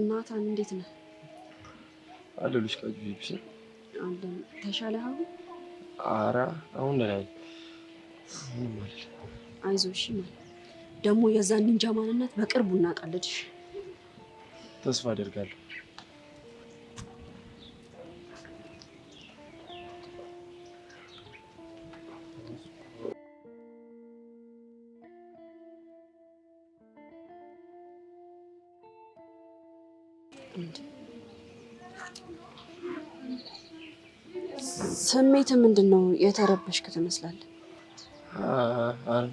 ናታን እንዴት ነህ? አለሁልሽ ቃጁ ይብስ አለን ተሻለህ አሁን? ኧረ አሁን ላይ ምን ማለት አይዞሽ ማለት ደግሞ የዛን ኒንጃ ማንነት በቅርቡ እናውቃለን። ተስፋ አደርጋለሁ። ስሜት ምንድነው? የተረበሽክ ትመስላለህ።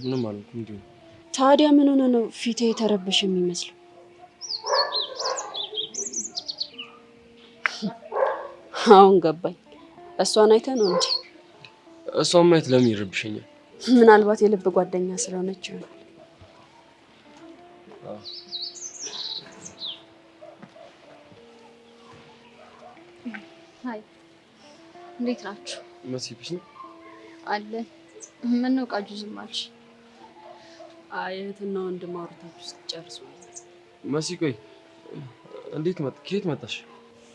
ምንም አልኩ እንዴ። ታዲያ ምን ሆነ ነው ፊቴ የተረበሽ የሚመስለው? አሁን ገባኝ። እሷን አይተህ ነው እንዴ? እሷን ማየት ለምን ይረብሸኛል? ምናልባት የልብ ጓደኛ ስለሆነች ይሆናል። ሃይ እንዴት ናችሁ? መሲብሽ አለ ምን ነው ቃጁ ዝም አልሽ? እህትና ወንድም አውርታችሁ ስትጨርሱ መሲ ቆይ እንዴት ከየት መጣሽ?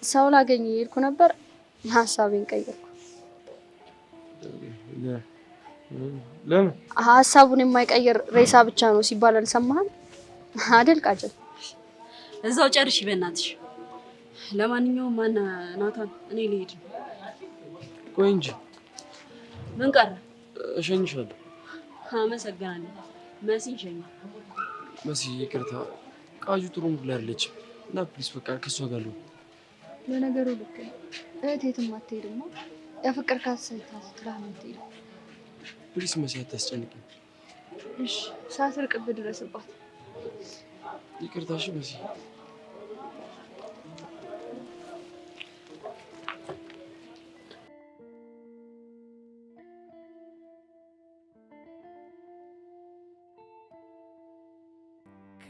ሰው ላገኝ እየሄድኩ ነበር ሀሳቤን ቀየርኩ። ለምን? ሀሳቡን የማይቀየር ሬሳ ብቻ ነው ሲባል አልሰማህም አይደል ቃጀል? እዛው ጨርሽ በእናትሽ። ለማንኛውም ማን ናታን እኔ ልሄድ ነው። ቆይ እንጂ ምን ቀረ? እሸኝሻለሁ። አመሰግናለሁ። መሲን ሸኝ። መሲ ይቅርታ ቃጁ ጥሩ ሙድ ላይ አይደለችም እና ፕሊስ በቃ ከሷ ጋር ልሁን። ለነገሩ ልክ እህት የትም አትሄድማ። ያፈቀርካት ሴት ትላህ ነው የምትሄደው። ፕሊስ መሲ አታስጨንቂኝ። እሺ ሳትርቅብህ ድረስባት። ይቅርታሽ መሲ።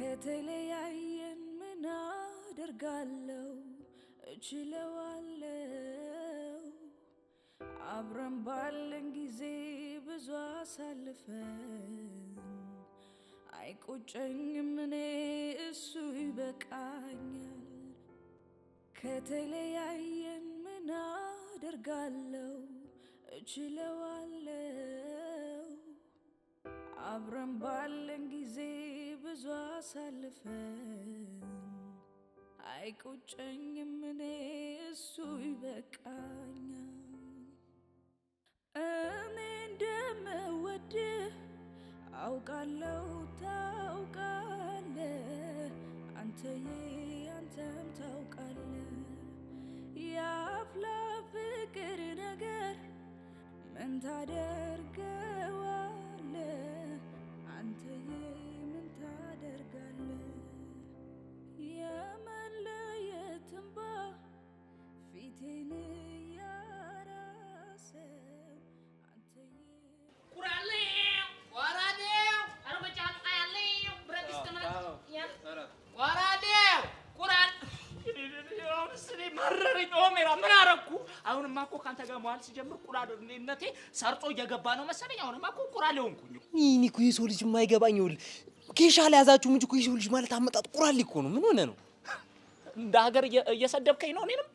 ከተለያየን ምን አደርጋለሁ እችለዋለሁ። አብረን ባለን ጊዜ ብዙ አሳልፈን አይቆጨኝም እኔ እሱ ይበቃኛል። ከተለያየን ምን አደርጋለሁ እችለዋለሁ። አብረን ባለን ጊዜ ብዙ አሳልፈን አይቆጨኝም እኔ እሱ ይበቃኛል። እኔ እንደምወድህ አውቃለሁ ታውቃለህ፣ አንተዬ አንተም ታውቃለህ። የአፍላ ፍቅር ነገር ምን ታደርገዋለህ አንተዬ ምን ታደርጋለህ። የመለየት እንባ ፊቴን ያራሰው አንተዬ ቁራሌው ወራዴው አርበጫት አያሌው ብረድስተና ወራዴው ቁራል ስኔ ማረረኝ። ኦሜራ ምን አረኩ? አሁንማ እኮ ካንተ ጋር መዋል ሲጀምር ቁራልነቴ ሰርጾ እየገባ ነው መሰለኝ። አሁንማ እኮ ቁራል ሆንኩኝ። እኔ እኮ የሰው ልጅ የማይገባኝ ይኸውልህ ኬሻ ላይ ያዛችሁ እንጂ እኮ የሰው ልጅ ማለት አመጣጥ ቁራል እኮ ነው። ምን ሆነ ነው እንደ ሀገር እየሰደብከኝ ነው? እኔንም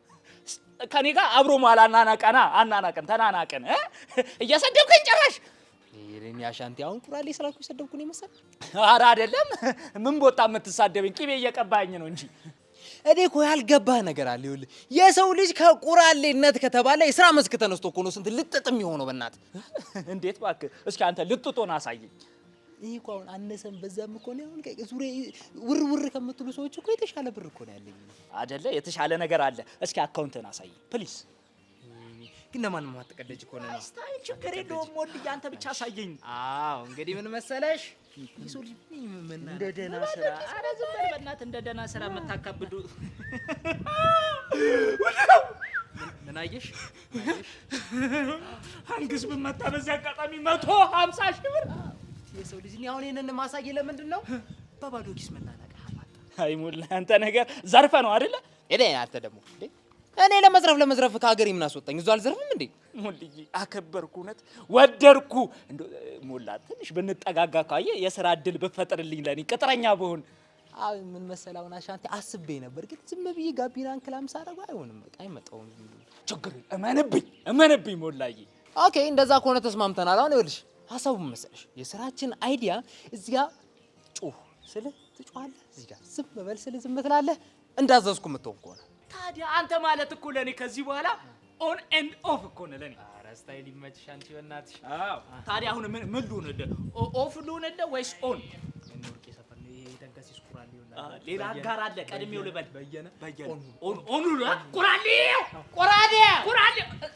ከኔ ጋር አብሮ መዋል አናናቀን ተናናቀን እየሰደብከኝ ጭራሽ። ይሄን ያሻንቲ አሁን ቁራሌ ስላልኩ የሰደብኩ ነው መሰል። ኧረ አይደለም ምን ቦጣ የምትሳደብኝ ቅቤ እየቀባኝ ነው እንጂ። እኔ እኮ ያልገባህ ነገር አለ። ይኸውልህ የሰው ልጅ ከቁራሌነት ከተባለ የሥራ መስክ ተነስቶ እኮ ነው ስንት ልጥጥ የሚሆነው በእናትህ። እንዴት እባክህ እስኪ አንተ ልጥጦን አሳየኝ። ይሄ እኮ አሁን አነሰም በዛም እኮ ነው። አሁን ዙሪያ ውር ከምትሉ ሰዎች እኮ የተሻለ ብር እኮ ነው ያለኝ አይደለ? የተሻለ ነገር አለ። እስኪ አካውንትን አሳየኝ ፕሊዝ። ግን ለማንም አትቀደጅ እኮ ነው። ስታይል ችግር የለውም ወልዬ አንተ ብቻ አሳየኝ። አዎ እንግዲህ ምን መሰለሽ የሰው ልጅ ምን እንደ ደህና ስራ ኧረ ዝም በል በእናትህ እንደ ደህና ስራ የምታካብዱ ምን አየሽ? አንግስ ብመታ በዚህ አጋጣሚ 150 ሺህ ብር የሰው ልጅ አሁን ይሄንን ማሳየ ለምንድን ነው? በባዶ ኪስ መናናቅ አማጣ። አይ ሙላ አንተ ነገር ዘርፈ ነው አይደለ? እኔ አንተ ደግሞ እንዴ እኔ ለመዝረፍ ከሀገር ምን አስወጣኝ? እዛው አልዘርፍም እንዴ? ሙልዬ አከበርኩ፣ እውነት ወደድኩ። እንደ ሙላ ትንሽ ብንጠጋጋ ካየ የሥራ እድል ብፈጥርልኝ ለኔ ቅጥረኛ ብሆን አይ ምን መሰላው አሻንቴ አስቤ ነበር ግን ዝም ብዬ ጋቢናን ክላም ሳደርገው አይሆንም በቃ አይመጣውም ችግር እመንብኝ ሞላዬ ኦኬ እንደዛ ከሆነ ተስማምተናል አሁን ይኸውልሽ ሐሳቡ ምን መሰለሽ የሥራችን አይዲያ እዚህ ጋር ጮህ ስለ ትጮሃለህ እዚህ ጋር ዝም በል ስለ ዝም ትላለህ እንዳዘዝኩ የምትሆን ከሆነ ታዲያ አንተ ማለት እኮ ለኔ ከዚህ በኋላ ኦን ኤንድ ኦፍ እኮ ነው ለኔ ስታይል ይመችሽ አንቺ በእናትሽ አዎ ታዲያ አሁን ምን ልሁንልህ ኦፍ ልሁንልህ ወይስ ኦን እንወርቄ ሰፈር ነው ይሄ ደንገስ ይስኩራል ይሆናል ሌላ ጋር አለ ቀድሜው ልበል በየነ ኦን ቁራሌ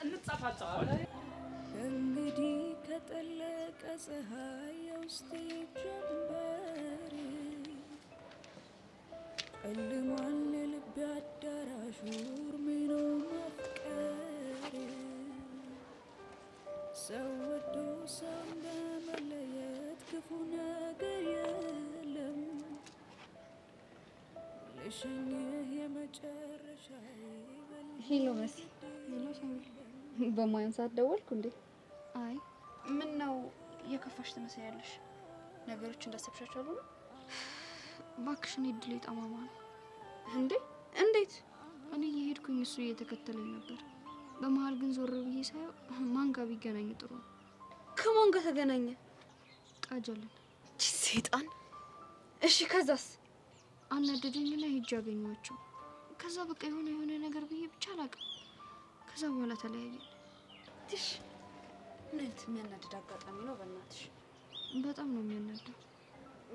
እንጻፋጻፋለን እንግዲህ ከጠለቀ ፀሐይ የውስጤ ጀንበር ጨልሟል የልቤ አዳራሽ እርሜ ነው ማፍቀር ሰው ወዶ ሰው በመለየት ክፉ ነገር የለም ልሸኝህ የመጨረሻ ሄሎ መሲ ሄሎ ሳምሪ በማን ሰዓት ደወልኩ እንዴ አይ ምን ነው የከፋሽ ትመስያለሽ ነገሮች እንዳሰብሻቸው አሉ ባክሽን እድል ይጣማማ እንዴ እንዴት እኔ እየሄድኩኝ እሱ እየተከተለኝ ነበር በመሃል ግን ዞር ብዬ ሳየው ማን ጋር ቢገናኝ ጥሩ ከማን ጋር ተገናኘ ቃጀልን ሰይጣን እሺ ከዛስ አናደደኝና ሄጄ አገኘኋቸው ከዛ በቃ የሆነ ነገር ብዬ ብቻ አላውቅም ከዛ በኋላ ተለያየን ትሽ ነት የሚያናድድ አጋጣሚ ነው በእናትሽ በጣም ነው የሚያናደው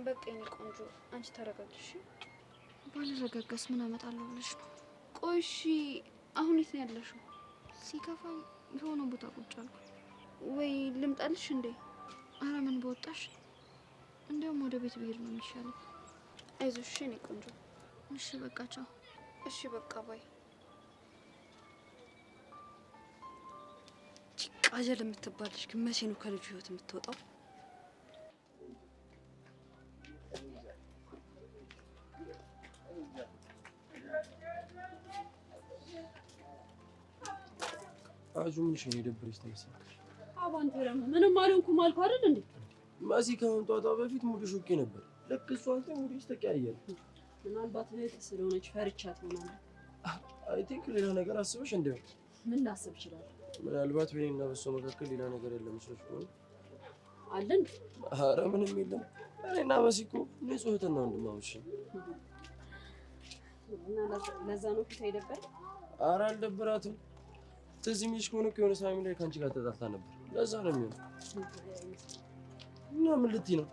በቃ የኔ ቆንጆ አንቺ ተረጋግሽ ባልረጋጋስ ምን አመጣለሁ ብለሽ ነው ቆይ እሺ አሁን የት ነው ያለሽው ሲከፋኝ የሆነ ቦታ ቁጭ አልኩ ወይ ልምጣልሽ እንዴ ኧረ ምን በወጣሽ እንደውም ወደ ቤት ብሄድ ነው የሚሻለው አይዞሽ የኔ ቆንጆ እሺ በቃ ቻው እሺ በቃ ባይ ቃጀል የምትባልሽ ግን መቼ ነው ከልጁ ህይወት የምትወጣው አጁምሽ ነው የደበረሽ ተመሰለሽ አባንተ ደግሞ ምንም አልሆንኩም አልኩ አይደል እንዴ ማሲ ከመምጣቷ በፊት ሙድሽ ኦኬ ነበር ልክ እሷ አንተ ሙድሽ ተቀያየረ ምናልባት እህት ስለሆነች ፈርቻት ይሆናል አይ ቲንክ ሌላ ነገር አስበሽ እንደው ምን ላስብ ይችላል ምናልባት በእኔና በሷ መካከል ሌላ ነገር የለም መስሎሽ ነው አለን ኧረ ምንም የለም እኔና መሲ እኮ ንጹህ እህትና ወንድማማች እና ለዛ ነው ፊት አይደበር ኧረ አልደበራትም ትዝ የሚልሽ ከሆነ የሆነ ሳሚ ላይ ከአንቺ ጋር ተጣልታ ነበር ለዛ ነው የሚሆነው እና ምን ልትይ ነው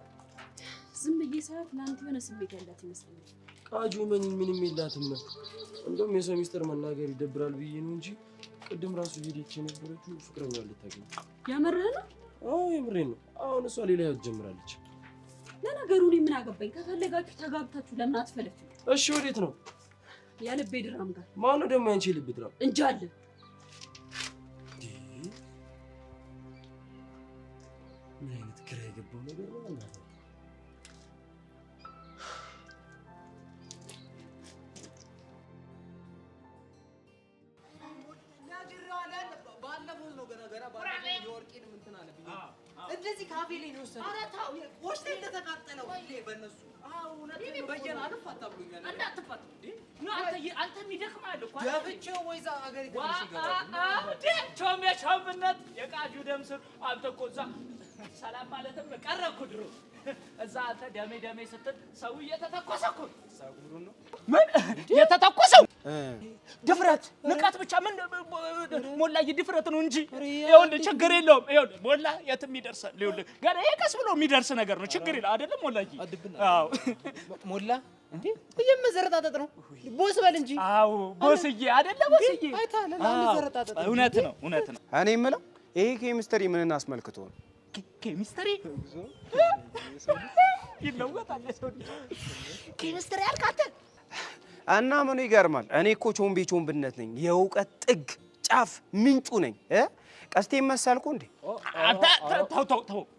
ዝም ብዬ ሳያት ለአንተ የሆነ ስሜት ያላት ይመስለኛል ቃጁ ምንም የላትም እንደውም የሰው ሚስጥር መናገር ይደብራል ብዬ ነው እንጂ ቅድም ራሱ ሄደች የነበረችው ፍቅረኛዋ ልታገኝ ያመረህ ነው አዎ የምሬን ነው አሁን እሷ ሌላ ህይወት ጀምራለች ለነገሩ እኔ ምን አገባኝ ከፈለጋችሁ ተጋብታችሁ ለምን አትፈለግቱ እሺ ወዴት ነው የልቤ ድራም ጋር ማነው ደግሞ ያንቺ ልብ ድራም እንጃለ ምን አይነት ግራ የገባው ነገር ነው እናት እንደዚህ ካፌ ላይ ነው ወሰደ ኧረ ታው ወሽታ እንደተቃጠለው በእነሱ አዎ ነጥብ በየና አልፋታ ብሎኛል እንዳትፋታ ነው አንተ የሚደክማል እኮ ደብቼው ወይዛ አገር ይገባል ቾምነት የቃጁ ደም ስር አንተ እኮ እዛ ሰላም ማለትም ቀረ እኮ ድሮ እዛ አንተ ደሜ ስትል ሰው እየተተኮሰ እኮ ሳጉሩ ነው ምን የተተኮሰው ድፍረት ንቃት ብቻ ምን ሞላ ድፍረት ነው እንጂ ይኸውልህ ችግር የለውም ይኸውልህ ሞላ የትም ይደርሳል ይኸውልህ ገና የቀስ ብሎ የሚደርስ ነገር ነው ችግር የለም አይደለም ሞላዬ አዎ ሞላ እንዴ የመዘረጣጠጥ ነው ቦስ በል እንጂ አዎ ቦስዬ አይደለም ቦስዬ አይታለ ለመዘረጣጠጥ እውነት ነው እኔ የምለው ይሄ ኬሚስትሪ ምንን አስመልክቶ ነው ኬሚስትሪ ይለወጣል ሰው ኬሚስትሪ አልካተ እና ምን ይገርማል እኔ እኮ ቾምቤነት ነኝ የእውቀት ጥግ ጫፍ ምንጩ ነኝ ቀስቴ መሰልኩ እንዴ አንተ ተው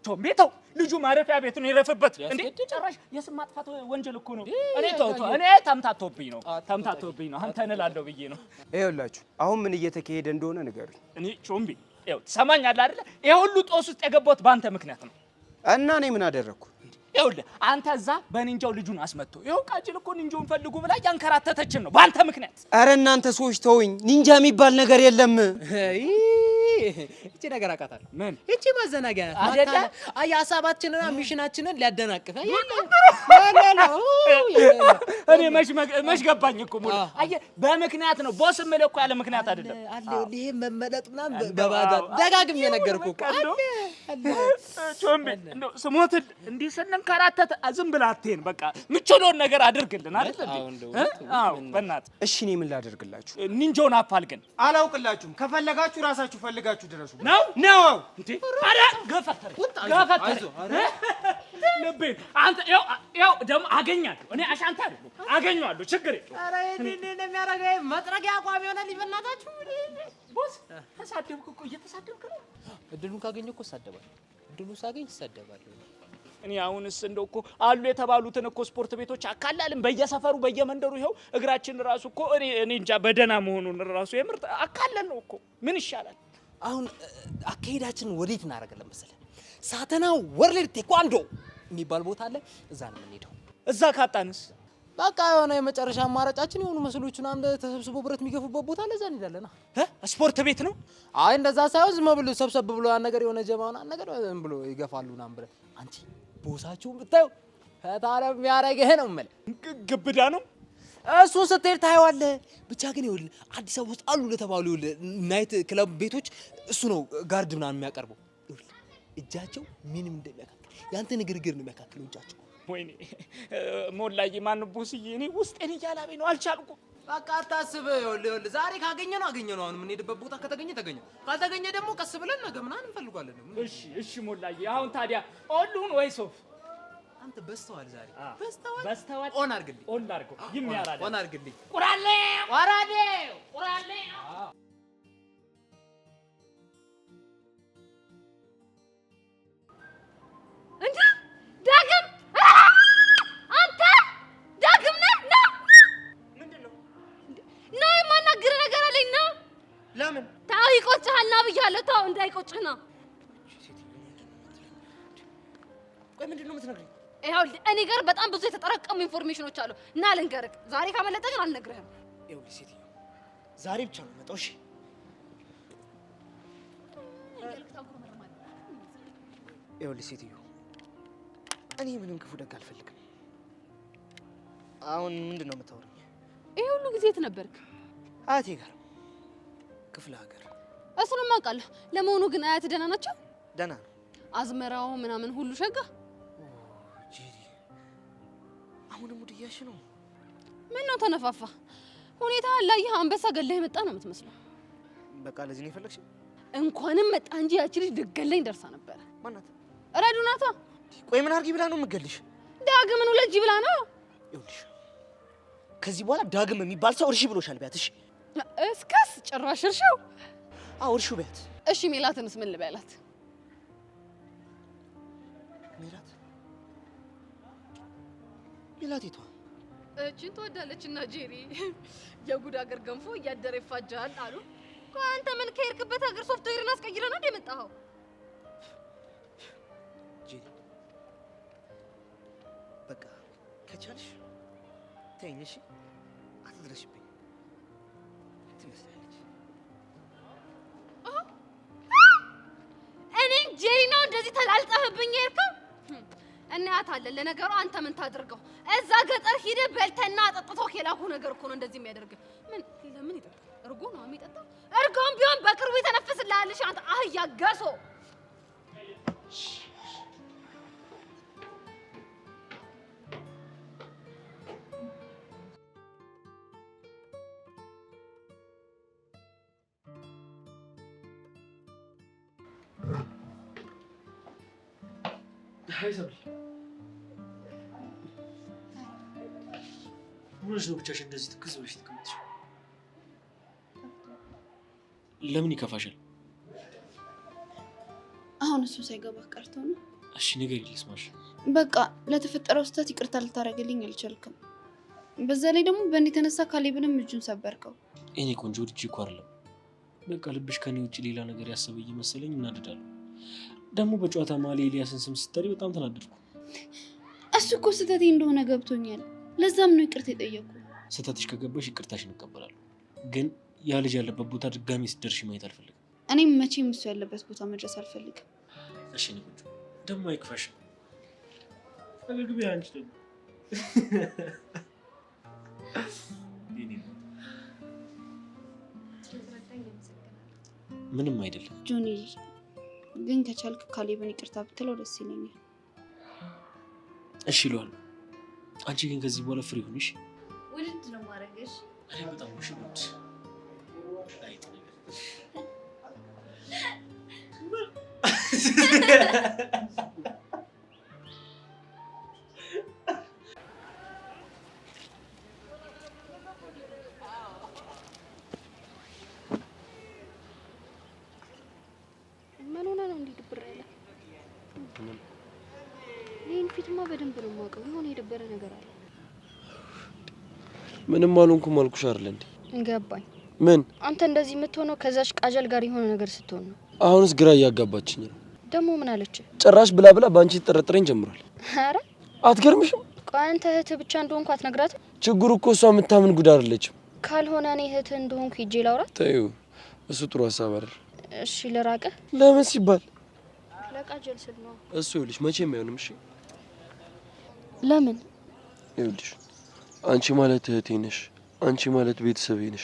ቾምቤው ልጁ ማረፊያ ቤቱን ይረፍበት እንዴ ጭራሽ የስም ማጥፋት ወንጀል እኮ ነው እኔ ተምታቶብኝ ነው አንተ እንላለሁ ብዬ ነው ይኸውላችሁ አሁን ምን እየተካሄደ እንደሆነ ንገሩኝ እኔ ቾምቤ ይኸው ትሰማኛለህ አይደለ ይሄ ሁሉ ጦስ ውስጥ የገባሁት ባንተ ምክንያት ነው እና እኔ ምን አደረኩ ይኸውልህ አንተ እዛ በኒንጃው ልጁን አስመጥቶ ይኸው ቃጭል እኮ ኒንጃውን ፈልጉ ብላ ያንከራተተችን ነው በአንተ ምክንያት። ኧረ እናንተ ሰዎች ተውኝ፣ ኒንጃ የሚባል ነገር የለም። እቺ ነገር አቃታለሁ። ምን እቺ ማዘናጊያ አይደለ? አይ ሐሳባችንና ሚሽናችንን ሊያደናቅፍ እኔ መሽ ገባኝ እኮ ሙሉ አየህ፣ በምክንያት ነው ቦስ የምልህ እኮ ያለ ምክንያት አይደለም። አለ ይሄ መመለጥ ምናምን በባዳ ደጋግሜ ነገርኩህ እኮ አለ ቾምቤ እንደው ስሞት እንዲህ ስንንከራተት ዝም ብለህ አትሄን። በቃ ምቾለውን ነገር አድርግልን አይደል እንዴ? አዎ በእናትህ። እሺ እኔ ምን ላደርግላችሁ? ኒንጃውን አፋልገን አላውቅላችሁም። ከፈለጋችሁ ራሳችሁ ፈልጋችሁ ድረሱ። ነው ነው እንዴ? አረ ገፈተር ልቤን አንተ ያው ደግሞ አገኛለሁ እኔ አሻንታ አይደለም አገኛለሁ። ችግር የለውም። አረ እኔ የሚያረጋይ መጥረጊያ አቋም ይሆናል። ይበናታችሁ ቦስ ተሳደብኩ እኮ እየተሳደብክ ነው። እድሉን ካገኘሁ እኮ እሳደባለሁ። እድሉን ሳገኝ እሳደባለሁ። እኔ አሁንስ እንደው እኮ አሉ የተባሉትን እኮ ስፖርት ቤቶች አካላልን በየሰፈሩ በየመንደሩ ይኸው እግራችን ራሱ እኮ እኔ እንጃ በደና መሆኑን ራሱ የምርጥ አካለን ነው እኮ። ምን ይሻላል አሁን? አካሄዳችንን ወዴት እናደርጋለን መሰለህ? ሳተና ወርልድ ቴኳንዶ የሚባል ቦታ አለ። እዛ ነው የምንሄደው። እዛ ካጣንስ በቃ የሆነ የመጨረሻ አማራጫችን የሆኑ መስሎቹን አንድ ተሰብስቦ ብረት የሚገፉበት ቦታ አለ። እዛ እንሄዳለን። ስፖርት ቤት ነው? አይ እንደዛ ሳይሆን ዝም ብሎ ሰብሰብ ብሎ ያን ነገር የሆነ ጀማውና ነገር ዝም ብሎ ይገፋሉ ምናምን ብለህ አንቺ ቦሳችሁን ብታዩ ፈታለ የሚያረግህ ነው የምልህ። ግብዳ ነው እሱን ስትሄድ ታየዋለህ። ብቻ ግን ይኸውልህ አዲስ አበባ ውስጥ አሉ ለተባሉ ናይት ክለብ ቤቶች እሱ ነው ጋርድ ምናምን የሚያቀርበው። እጃቸው ምንም እንደሚያካክል ያንተ ንግርግር ነው የሚያካክለው እጃቸው። ወይኔ ሞላዬ ማን ቦስዬ፣ እኔ ውስጤን እያላበኝ ነው አልቻልኩም። በቃ አታስብ። ይኸውልህ ዛሬ ካገኘነው አገኘነው። አሁን የምንሄድበት ቦታ ከተገኘ ተገኘ፣ ካልተገኘ ደግሞ ቀስ ብለን ነገ ምናምን እንፈልጋለን። እሺ ሞላዬ፣ አሁን ታዲያ ኦሉን ወይ ሶፍ አንተ በስተዋል ዛሬ በስተዋል። ኦን አድርግልኝ፣ ኦን አድርገው ይሚያራዳ ኦን አድርግልኝ። ቁራሌ ወራዴ ቁራሌ እንዴ ዳግም አንተ ዳግም ነህ? ምንድነው? ና የማናግር ነገር አለኝ። ና። ለምን? ታው ይቆጭሃል። ና ብያለሁ። ታው እንዳይቆጭህ ና። ቆይ ምንድነው የምትነግሪኝ? ይኸውልህ እኔ ጋር በጣም ብዙ የተጠራቀሙ ኢንፎርሜሽኖች አሉ። ና ልንገርህ። ዛሬ ካመለጠ ግን አልነግርህም። ይኸውልህ ሴትዮ ዛሬ ብቻ ነው የምመጣው። እሺ ይኸውልህ ሴትዮ እኔ ምንም ክፉ ደግ አልፈልግም። አሁን ምንድነው የምታወሪኝ? ይሄ ሁሉ ጊዜ የት ነበርክ? አያቴ ጋር ክፍለ ሀገር። እሱንም አውቃለሁ። ለመሆኑ ግን አያት ደህና ናቸው? ደህና ነው። አዝመራው ምናምን ሁሉ ሸጋ? ጂሪ አሁንም ሙድ እያልሽ ነው? ምን ነው ተነፋፋ? ሁኔታ ላይህ አንበሳ ገለህ የመጣ ነው የምትመስለው። በቃ ለዚህ ነው የፈለግሽ? እንኳንም መጣ እንጂ ያቺ ልጅ ልትገለኝ ደርሳ ነበረ። ማናት? ረዱ ናታ። ቆይ ምን አድርጊ ብላ ነው የምትገልሽ? ዳግምን ለጂ ብላ ነው። ይኸውልሽ ከዚህ በኋላ ዳግም የሚባል ሰው እርሺ ብሎሻል። ቢያት እሺ። እስከስ ጭራሽ እርሺው? አዎ እርሺው ቢያት። እሺ ሜላትንስ ምን ልበላት? ሜላቴቷ እቺን ትወዳለችና ጄሪ የጉድ ሀገር ገንፎ እያደረ ይፋጃል አሉ። አንተ ምን ከሄድክበት ሀገር ሶፍትዌርን አስቀይረህ ነው የመጣኸው? ጄሪ በቃ ከቻልሽ ተይኝ እሺ። አትድረሽብኝ ትመስላለች። እኔ ጄሪ ነው እንደዚህ ተላልጠህብኝ የሄድከው? እናያታለን። ለነገሩ አንተ ምን ታድርገው? እዛ ገጠር ሂደህ በልተና ጠጥተው የላኩ ነገር እኮ ነው እንደዚህ የሚያደርግህ። ምን ለምን ይጠጣል? እርጎ ነው የሚጠጣው። እርጎም ቢሆን በቅርቡ ይተነፍስልሃልሽ አንተ አህያ ገሶ። ምንሽ ነው ብቻሽ እንደዚህ ትክዝ ብለሽ ተቀመጥሽ? ለምን ይከፋሻል? አሁን እሱ ሳይገባ ቀርቶ ነው። እሺ ነገር ይልስማሽ። በቃ ለተፈጠረው ስህተት ይቅርታ ልታደርግልኝ አልቻልክም። በዛ ላይ ደግሞ በእኔ የተነሳ ካሌብንም እጁን ሰበርከው። እኔ ቆንጆ ልጅ እኮ አይደለም። በቃ ልብሽ ከኔ ውጭ ሌላ ነገር ያሰበ እየመሰለኝ እናደዳለሁ። ደግሞ በጨዋታ መሀል ኤልያስን ስም ስትጠሪ በጣም ተናደድኩ። እሱ እኮ ስህተቴ እንደሆነ ገብቶኛል። ለዛም ነው ይቅርታ የጠየኩ። ስህተትሽ ከገባሽ ይቅርታሽን እቀበላለሁ። ግን ያ ልጅ ያለበት ቦታ ድጋሚ ስትደርሺ ማየት አልፈልግም። እኔም መቼም እሱ ያለበት ቦታ መድረስ አልፈልግም። እሺ ንቁጭ ደግሞ አይክፋሽ። አገልግቢ አንቺ ደግሞ ምንም አይደለም ጆኒ፣ ግን ከቻልክ ካሌብን ይቅርታ ብትለው ደስ ይለኛል። እሺ ይለዋል። አንቺ ግን ከዚህ በኋላ ፍሪ ሁንሽ። ውድድ ነው ማረግሽ። እኔ በጣም ውሽ ውድ አይጥ ነገር ምን ሆነ ነው እንዲህ ድብር ያለ? ይህን ፊትማ በደንብ ነው የማውቀው። የሆነ የደበረ ነገር አለ። ምንም አልሆንኩም አልኩሽ አይደል እንዴ? ገባኝ። ምን አንተ እንደዚህ የምትሆነው ከዛች ቃጀል ጋር የሆነ ነገር ስትሆን ነው። አሁንስ ግራ እያጋባችኝ ነው። ደግሞ ምን አለች? ጭራሽ ብላ ብላ በአንቺ ተጠረጥረኝ ጀምሯል። ኧረ አትገርምሽም? ቆይ አንተ እህትህ ብቻ እንደሆንኩ አትነግራትም? ችግሩ እኮ እሷ የምታምን ጉድ አይደለችም። ካልሆነ እኔ እህትህ እንደሆንኩ ሂጄ ላውራት። ተይው፣ እሱ ጥሩ ሀሳብ አይደል። እሺ ልራቅህ? ለምን ሲባል ለቃጀል ስል ነው። እሱ ይኸውልሽ መቼም አይሆንም። እሺ ለምን? ይኸውልሽ አንቺ ማለት እህቴ ነሽ። አንቺ ማለት ቤተሰቤ ነሽ።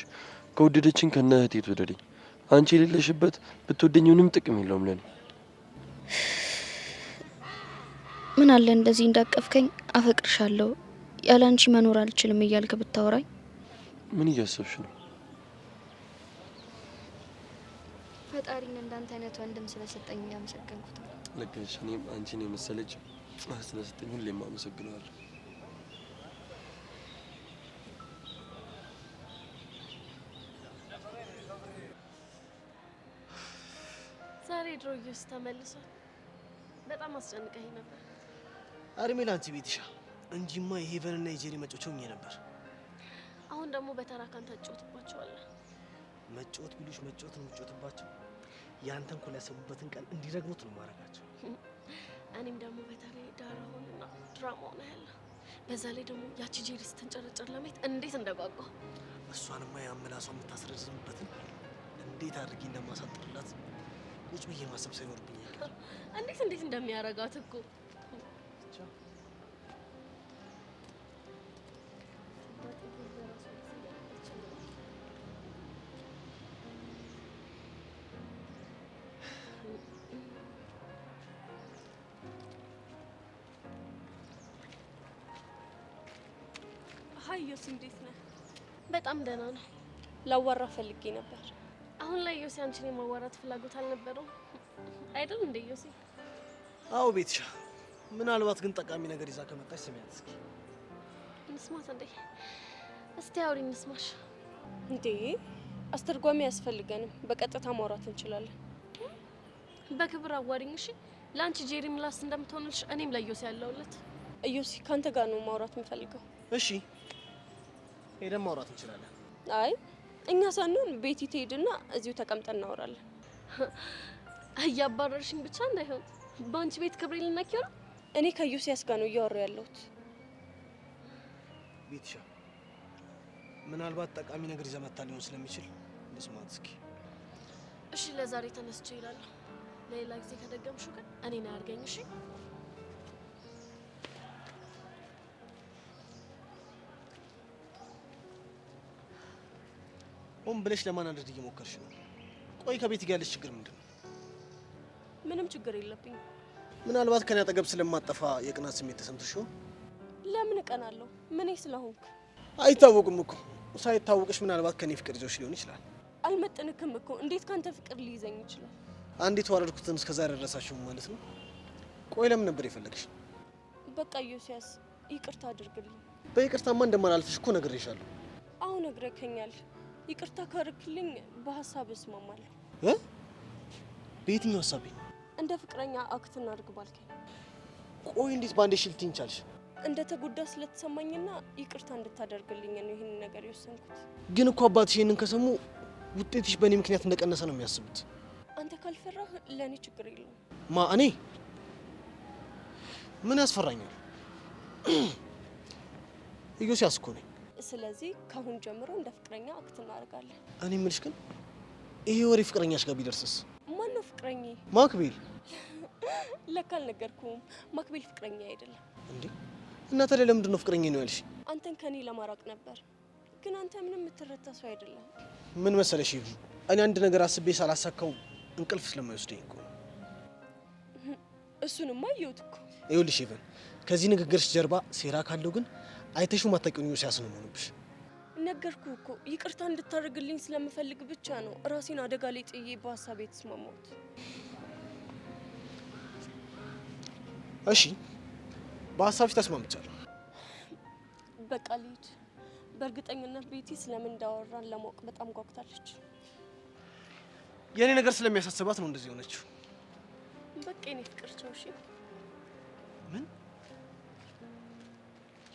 ከወደደችን ከነ እህቴ ትወደደኝ። አንቺ የሌለሽበት ብትወደኝ ምንም ጥቅም የለውም ለኔ። ምን አለ እንደዚህ እንዳቀፍከኝ አፈቅርሻለሁ፣ ያለ አንቺ መኖር አልችልም እያልክ ብታወራኝ። ምን እያሰብሽ ነው? ፈጣሪን እንዳንተ አይነት ወንድም ስለሰጠኝ ያመሰገንኩት ነው። ልክ ነሽ። እኔም አንቺን የመሰለች ስለሰጠኝ ሁሌም አመሰግነዋለሁ። ዛሬ ድሮጊስ ተመልሷል። በጣም አስጨንቀኝ ነበር። አርሜላ አንቺ ቤትሻ እንጂማ የሄቨን እና የጄሪ መጮቾኝ ነበር። አሁን ደግሞ በተራ ካንተ ጫወትባቸዋለህ። መጮት ቢሉሽ መጮት ነው የምጮትባቸው። ያንተን ኮላ ያሰቡበትን ቀን እንዲረግሙት ነው ማረጋቸው። እኔም ደግሞ በተለይ ዳራ ሆነና ድራማው ነው ያለ። በዛ ላይ ደግሞ ያቺ ጄሪ ስትንጨረጨር ለማየት እንዴት እንደጓጓ። እሷንማ ያመላሷ የምታስረዝምበትን እንዴት አድርጌ እንደማሳጥርላት ቁጭ ብዬ ማሰብ ሳይኖርብኝ እንዴት እንደሚያረጋት እኮ። ሀዩስ እንዴት ነህ? በጣም ደህና ነው። ላዋራ ፈልጌ ነበር። አሁን ላይ ዮሲ አንቺን የማዋራት ፍላጎት አልነበረው አይደል እንዴ ዮሲ? አዎ ቤትሻ፣ ምናልባት ግን ጠቃሚ ነገር ይዛ ከመጣች ስሚያት እስኪ። እንስማት እንዴ? እስቲ አውሪ እንስማሽ። እንዴ አስተርጓሚ ያስፈልገንም፣ በቀጥታ ማውራት እንችላለን። በክብር አዋሪኝ እሺ። ለአንቺ ጄሪ ምላስ እንደምትሆንልሽ እኔም ለዮሲ ያለውለት። ዮሲ ካንተ ጋር ነው ማውራት የምፈልገው። እሺ ሄደን ማውራት እንችላለን። አይ እኛ ሳንሆን ቤቲ ትሄድና እዚሁ ተቀምጠን እናወራለን። እያባረርሽኝ ብቻ እንዳይሆን በአንቺ ቤት ክብሬ ልነኪው ነው። እኔ ከዮሲያስ ጋር ነው እያወራሁ ያለሁት። ቤትሻ ምናልባት ጠቃሚ ነገር ይዛ መታ ሊሆን ስለሚችል ልስማት እስኪ። እሺ ለዛሬ ተነስቼ እላለሁ። ለሌላ ጊዜ ከደገምሽው ግን እኔን አያርገኝ እሺ። ሆን ብለሽ ለማናደድ እየሞከርሽ ነው። ቆይ ከቤት ጋር ያለሽ ችግር ምንድን ነው? ምንም ችግር የለብኝም። ምናልባት ከኔ አጠገብ ስለማጠፋ የቅናት ስሜት ተሰምቶሽ ይሆን? ለምን እቀናለሁ? ምን ስለሆንኩ? አይታወቅም እኮ ሳይታወቅሽ ምናልባት ከኔ ፍቅር ይዞሽ ሊሆን ይችላል። አልመጥንክም እኮ እንዴት ካንተ ፍቅር ሊይዘኝ ይችላል? አንዲት ዋረድኩትን እስከዛሬ ደረሳችሁ ማለት ነው። ቆይ ለምን ነበር የፈለግሽ? በቃ ዮሲያስ ይቅርታ አድርግልኝ። በይቅርታማ እንደማላልፍሽ እኮ ነግሬሻለሁ። አሁን ነግረከኛል። ይቅርታ ካርክልኝ በሐሳብ እስማማለሁ። በየትኛው ሐሳቤ? እንደ ፍቅረኛ አክት እናድርግ ባልከኝ። ቆይ እንዴት ባንዴ ሽልትኝ ቻልሽ? እንደ ተጎዳ ስለተሰማኝና ይቅርታ እንድታደርግልኝ ነው ይሄን ነገር የወሰንኩት። ግን እኮ አባትሽ ይሄንን ከሰሙ ውጤትሽ በእኔ ምክንያት እንደቀነሰ ነው የሚያስቡት። አንተ ካልፈራህ ለእኔ ችግር የለውም። እኔ ምን ያስፈራኛል? ኢዮስያስ እኮ ነኝ። ስለዚህ ካሁን ጀምሮ እንደ ፍቅረኛ አክት እናደርጋለን። እኔ የምልሽ ግን ይሄ ወሬ ፍቅረኛሽ ጋር ቢደርስስ? ማን ነው ፍቅረኛዬ? ማክቤል። ለካ አልነገርኩም። ማክቤል ፍቅረኛ አይደለም እንዴ? እና ታዲያ ለምንድን ነው ፍቅረኛ ነው ያልሽ? አንተን ከኔ ለማራቅ ነበር። ግን አንተ ምንም የምትረታ ሰው አይደለም። ምን መሰለሽ ይሁ እኔ አንድ ነገር አስቤ ሳላሳካው እንቅልፍ ስለማይወስደኝ እኮ ነው። እሱንማ አየሁት እኮ። ይኸውልሽ ኢቨን ከዚህ ንግግርሽ ጀርባ ሴራ ካለው ግን አይተሽው ማታውቂውን ኢዮስያስ ነው የምሆንብሽ። ነገርኩ እኮ ይቅርታ እንድታደርግልኝ ስለምፈልግ ብቻ ነው ራሴን አደጋ ላይ ጥዬ በሀሳቤ የተስማማሁት። እሺ በሀሳብሽ ተስማምቻለሁ። በቃ ልሂድ። በእርግጠኝነት ቤቲ ስለምን እንዳወራን ለማወቅ በጣም ጓጉታለች። የኔ ነገር ስለሚያሳስባት ነው እንደዚህ ሆነችው። በቃ የኔ ፍቅር ቻው። እሺ ምን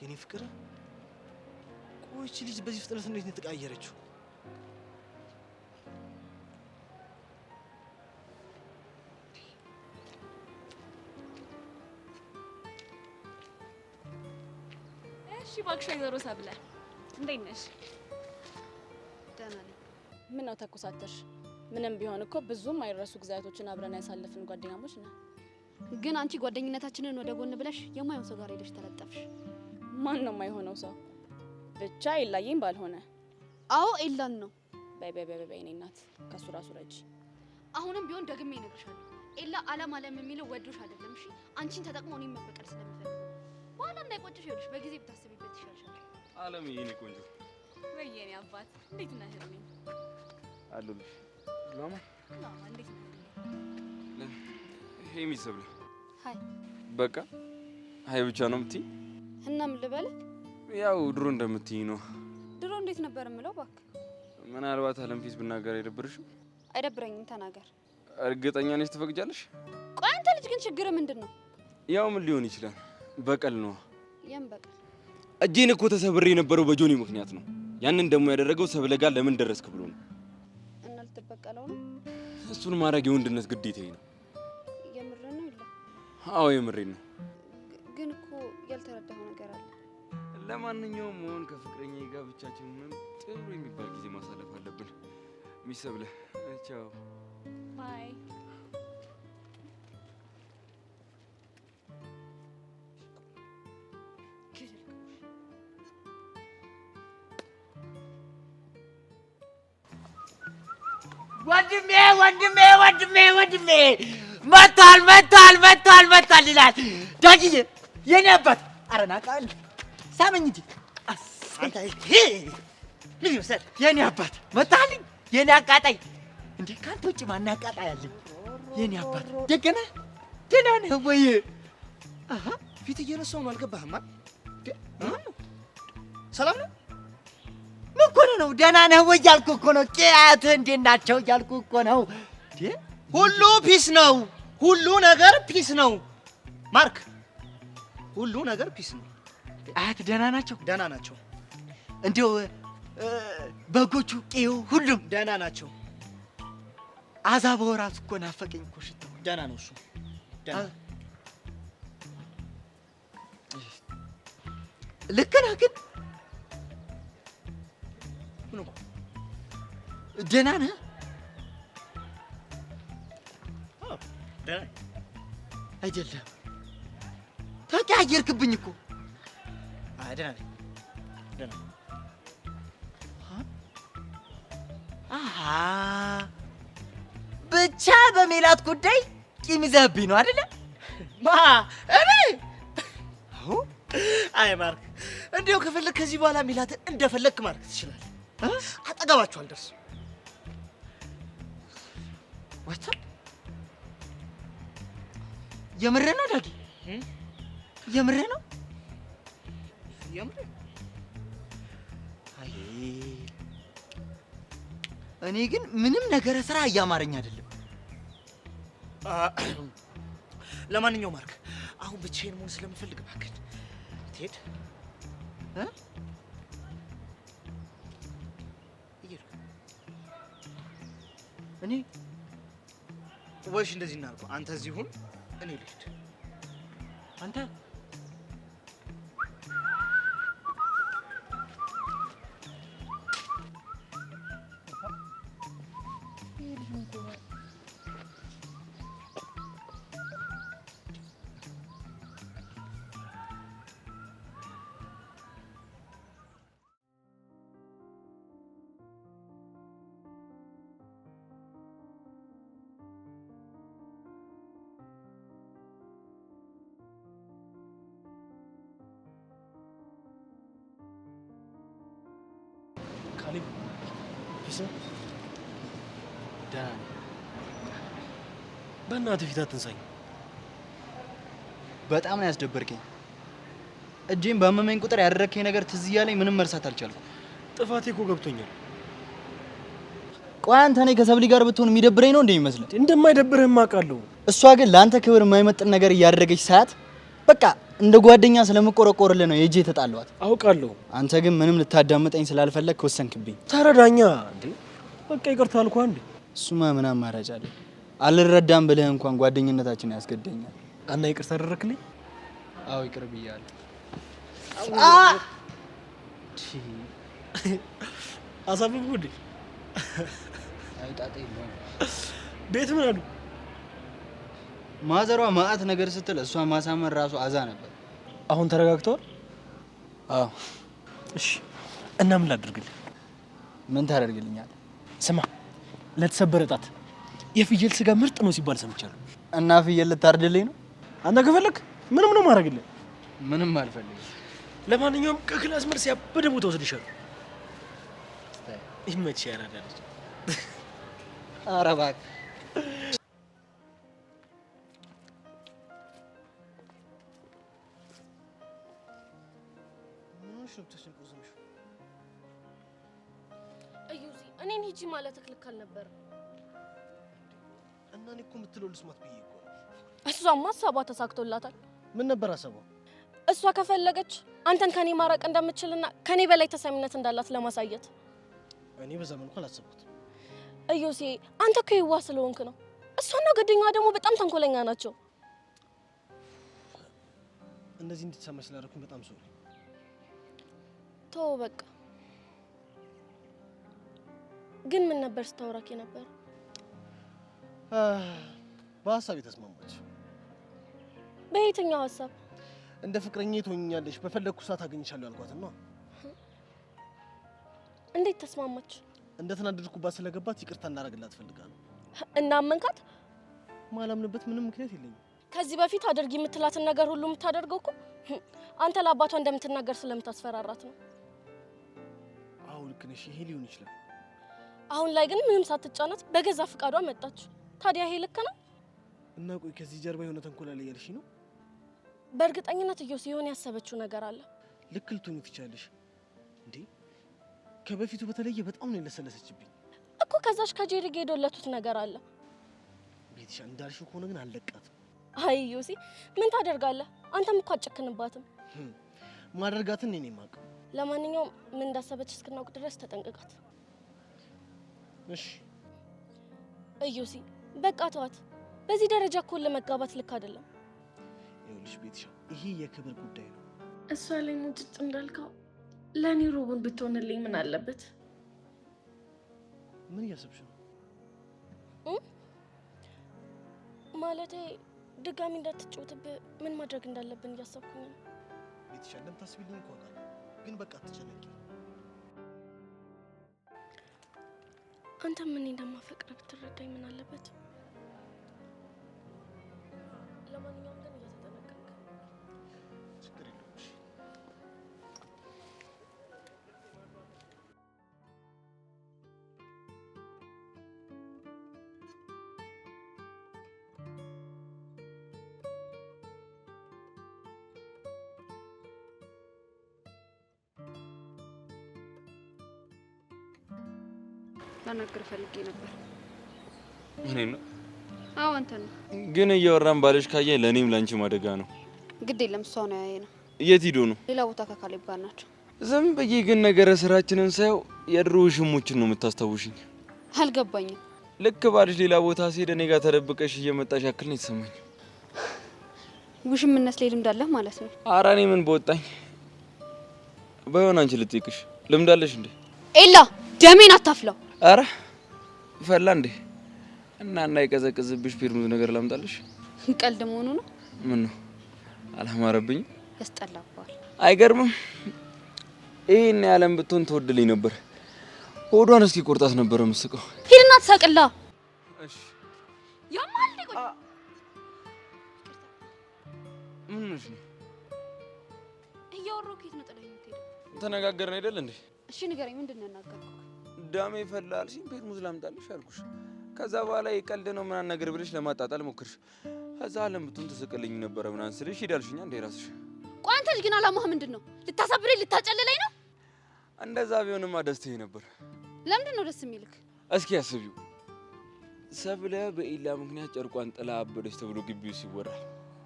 የኔ ፍቅር? ቆይ እቺ ልጅ በዚህ ፍጥነት እንዴት ነው የተቀያየረችው? እሺ እባክሽ ወይዘሮ ሰብለ እንዴት ነሽ? ደህና ነኝ። ምን ነው ተኮሳተርሽ? ምንም ቢሆን እኮ ብዙም አይረሱ ጊዜያቶችን አብረን ያሳለፍን ጓደኛሞች ነን። ግን አንቺ ጓደኝነታችንን ወደ ጎን ብለሽ የማይሆን ሰው ጋር ሄደሽ ተለጠፍሽ። ማን ነው የማይሆነው ሰው? ብቻ ይላየኝ ባልሆነ። አዎ ኤላን ነው። በይ በይ በይ በይ እኔ እናት ከሱ ራሱ ረጂ። አሁንም ቢሆን ደግሜ እነግርሻለሁ፣ ኤላ አለም የሚለው ወዶሽ አይደለም። እሺ አንቺን ተጠቅሞ እኔን መበቀል ስለሚፈልግ በኋላ እንዳይቆጭሽ ይኸውልሽ በጊዜ ብታስቢበት ይሻልሻል። አለም የኔ ቆንጆ። ወይ የኔ አባት እንዴት ነህ? ህልሜ አሉልሽ ማማ። ማማ እንዴት ነህ? ሄሚ ሰብለ ሃይ። በቃ ሃይ ብቻ ነው የምትይ? እና ምን ልበልህ? ያው ድሮ እንደምትይ ነው። ድሮ እንዴት ነበር የምለው? እባክህ ምናልባት አለም ፊት ብናገር አይደብርሽም? አይደብረኝም፣ ተናገር። እርግጠኛ ነሽ ትፈቅጃለሽ? ቆይ አንተ ልጅ ግን ችግር ምንድን ነው? ያው ምን ሊሆን ይችላል? በቀል ነው። የም በቀል? እጄን እኮ ተሰብሬ የነበረው በጆኒ ምክንያት ነው። ያንን ደግሞ ያደረገው ሰብለ ጋር ለምን ደረስክ ብሎ ነው። እና ልትበቀለው ነው? እሱን ማድረግ የወንድነት ግዴታዬ ነው። የምርህን ነው? ይላ አዎ የምሬን ነው። ግን እኮ ያልተረዳኸው ነገር አለ። ለማንኛውም መሆን ከፍቅረኛዬ ጋር ብቻችን ምን ጥሩ የሚባል ጊዜ ማሳለፍ አለብን። ሚስ ሰብለ ቻው ባይ። ወንድሜ መጥቷል ይላል ዳጊዬ። የኔ አባት አረናቃል ሳመኝ እንጂ አሳይ ልጅ መሰል የኔ አባት መጣልኝ። የኔ አቃጣይ እንዴ ካንተ ውጭ ማን አቃጣይ አለኝ? የኔ አባት ደገና ደህና ነህ ወይ? አሃ ፊት እየነሳው ነው። አልገባህም? ሰላም ነው? ምን ኮነ ነው? ደህና ነህ ወይ ያልኩህ እኮ ነው። ቄያትህ እንዴት ናቸው ያልኩህ እኮ ነው። ሁሉ ፒስ ነው። ሁሉ ነገር ፒስ ነው። ማርክ ሁሉ ነገር ፒስ ነው። አያት ደህና ናቸው? ደህና ናቸው። እንዴው በጎቹ ቄው ሁሉም ደህና ናቸው። አዛባው ራሱ እኮ ናፈቀኝ እኮ ሽታው። ደህና ነው እሱ ደህና። ልክ ነህ ግን ምን ነው ደህና ነህ? ደህና አይደለም ተቀያየርክብኝ እኮ። አይ ደህና ነኝ ደህና። አሃ ብቻ በሜላት ጉዳይ ቂም ይዘህብኝ ነው አይደለ? ማ እኔ? አዎ። አይ ማርክ እንዴው ከፈለክ ከዚህ በኋላ ሜላትን እንደፈለክ ማርክ ትችላለህ። አጠገባችሁ አልደርስም። ወጣ የምርህ ነው ዳጊ? የምርህ ነው? የምርህ? አይ እኔ ግን ምንም ነገር ስራ እያማረኝ አይደለም። ለማንኛውም ማርክ አሁን ብቻዬን መሆን ስለምፈልግ እባክህ ትሄድ እኔ ወይስ እንደዚህ እናድርገው? አንተ እዚህ ሁን፣ እኔ ልሂድ። አንተ ካሌብ ፊስ ነው ደህና ነኝ። በእናትህ ፊት አትንሳኝ። በጣም ነው ያስደበርከኝ። እጄን በአመመኝ ቁጥር ያደረከኝ ነገር ትዝ እያለኝ ምንም መርሳት አልቻልኩም። ጥፋቴ እኮ ገብቶኛል። ቆይ አንተ እኔ ከሰብሊ ጋር ብትሆን የሚደብረኝ ነው እንደሚመስልህ? እንደማይደብርህም አውቃለሁ። እሷ ግን ለአንተ ክብር የማይመጥን ነገር እያደረገች ሳያት በቃ እንደ ጓደኛ ስለምቆረቆርልህ ነው የእጄ ተጣሏት። አውቃለሁ። አንተ ግን ምንም ልታዳምጠኝ ስላልፈለግ ወሰንክብኝ። ተረዳኛ እንዴ። በቃ ይቅርታ አልኩህ እንዴ። እሱማ ምን አማራጭ አለ? አልረዳም ብለህ እንኳን ጓደኝነታችን ያስገደኛል። እና ይቅርታ አደረክልኝ? አዎ ይቅር ብያለሁ። አሳብብ ጉድ አይጣጤ ነው። ቤት ምን አሉ? ማዘሯ ማአት ነገር ስትል እሷ ማሳመን ራሱ አዛ ነበር። አሁን ተረጋግተዋል? አዎ። እሺ እና ምን ላድርግልህ? ምን ታደርግልኛለህ? ስማ፣ ለተሰበረ ጣት የፍየል ስጋ ምርጥ ነው ሲባል ሰምቻለሁ። እና ፍየል ልታርድልኝ ነው? አንተ ከፈለክ ምንም ነው ማድረግልህ። ምንም አልፈልግም። ለማንኛውም ከክላስ መልስ ያበደ ቦታ ወስድሻለሁ። ይመችሽ ያራዳለች። ኧረ እባክህ እዩዚ እኔን ሂጂ ማለት ልክ አልነበረም። እና እኔ እኮ የምትለው ልስማት ብዬ እኮ ነው። እሷማ ሀሳቧ ተሳክቶላታል። ምን ነበር ሀሳቧ? እሷ ከፈለገች አንተን ከኔ ማራቅ እንደምትችልና ከኔ በላይ ተሰሚነት እንዳላት ለማሳየት። እኔ በዛ መልኩ አላሰብኩት። እዩሲ አንተ እኮ የዋህ ስለሆንክ ነው። እሷና ጓደኛዋ ደግሞ በጣም ተንኮለኛ ናቸው። እንደዚህ እንድትሰማሽ ስላደረኩኝ በጣም ሶሪ። ተው በቃ። ግን ምን ነበር ስታወራክ ነበር? በሀሳብ የተስማማች። በየትኛው ሀሳብ? እንደ ፍቅረኛ ትሆኛለሽ፣ በፈለግኩ ሰዓት አገኝሻለሁ ያልኳት ነው። እንዴት ተስማማች? እንደ ተናደድኩባት ስለገባት ይቅርታ እናደርግላት ፈልጋለሁ። እና አመንካት? ማላምንበት ምንም ምክንያት የለኝም። ከዚህ በፊት አድርጊ የምትላትን ነገር ሁሉ የምታደርገው እኮ አንተ ለአባቷ እንደምትናገር ስለምታስፈራራት ነው። አዎ ልክ ነሽ፣ ይሄ ሊሆን ይችላል። አሁን ላይ ግን ምንም ሳትጫናት በገዛ ፍቃዷ መጣች። ታዲያ ይሄ ልክ ነው? እና ቆይ ከዚህ ጀርባ የሆነ ተንኮል አለ እያልሽ ነው? በእርግጠኝነት እየው ሲሆን ያሰበችው ነገር አለ። ልክ ልትሆኚ ትችያለሽ እንዴ። ከበፊቱ በተለየ በጣም ነው የለሰለሰችብኝ እኮ። ከዛሽ ከጄሪ ጋር የዶለቱት ነገር አለ። ቤትሻ እንዳልሽው ከሆነ ግን አልለቃትም። አይ ዮሲ ምን ታደርጋለህ? አንተም እኮ አጨክንባትም። ማደርጋትን እኔ የማውቀው። ለማንኛውም ምን እንዳሰበች እስክናውቅ ድረስ ተጠንቅቃት። እሺ እዩሲ በቃ ተዋት። በዚህ ደረጃ እኮ ለመጋባት ልክ አይደለም። ይኸውልሽ ቤትሻ፣ ይሄ የክብር ጉዳይ ነው። እሷ ላይ ሙጭጭ እንዳልከው ለኔ ሮቡን ብትሆንልኝ ምን አለበት? ምን እያሰብሽ ነው? ማለቴ ድጋሚ እንዳትጫወትብህ ምን ማድረግ እንዳለብን እያሰብኩኝ ነው። ቤትሻ እንደምታስቢልኝ እኮ አውቃለሁ፣ ግን በቃ አትጨነቂ። አንተ ምን እንደማፈቅር ብትረዳኝ ምን አለበት? ለማንኛውም ግን እየተጠነቀቅክ ችግር የለውም። እሺ ላናግር ፈልጌ ነበር። እኔ ነው? አዎ አንተ ነው። ግን እያወራን ባለሽ ካየኝ ለእኔም ለአንቺም አደጋ ነው። ግድ የለም እሷ ነው ያየ ነው። የት ሂዶ ነው? ሌላ ቦታ ከካሌብ ጋር ናቸው። ዝም ብዬ ግን ነገረ ስራችንን ሳየው የድሮ ውሽሞችን ነው የምታስታውሽኝ። አልገባኝም። ልክ ባልሽ ሌላ ቦታ ሲሄድ እኔ ጋር ተደብቀሽ እየመጣሽ ያክል ነው የተሰማኝ። ውሽምነት ላይ ልምድ አለህ ማለት ነው? ኧረ እኔ ምን በወጣኝ። ባይሆን አንቺ ልጠይቅሽ ልምድ አለሽ እንዴ? ኤላ ደሜን አታፍላው። ኧረ ፈላ እንዴ? እና ይቀዘቅዝብሽ ፔርሙዝ ነገር ላምጣልሽ? ቀልድ መሆኑ ነው። ምን ነው አላማረብኝ? ያስጠላባል። አይገርምም? ይሄን ያለም ብትሆን ተወድልኝ ነበር። ሆዷን እስኪ ቆርጣት ነበር የምስቀው። ሂድና ተሳቅላ። እሺ ያማል ቆይ ምን ነሽ ነው? እያወራሁ ከየት ነው ጥለኸኝ የምትሄደው? ተነጋገርን አይደል እንዴ? እሺ ንገረኝ፣ ምንድን ነው ያናገርኩህ? ዳሜ ይፈላል ሲል ፔርሙዝ ላምጣልሽ አልኩሽ። ከዛ በኋላ ይቀልድ ነው ምናምን ነገር ብለሽ ለማጣጣል ሞክርሽ። ከዛ አለም ብትሆን ተሰቀለኝ ነበር ምናምን ስልሽ ሂዳልሽኛ እንደ ራስሽ። ቆይ አንተ ልጅ ግን አላማህ ምንድን ነው? ልታሳብረኝ ልታጨልለኝ ነው? እንደዛ ቢሆንማ ደስታዬ ነበር። ለምንድን ነው ደስ የሚልክ? እስኪ አስቢው፣ ሰብለ በኢላ ምክንያት ጨርቋን ጥላ አበደች ተብሎ ግቢው ሲወራ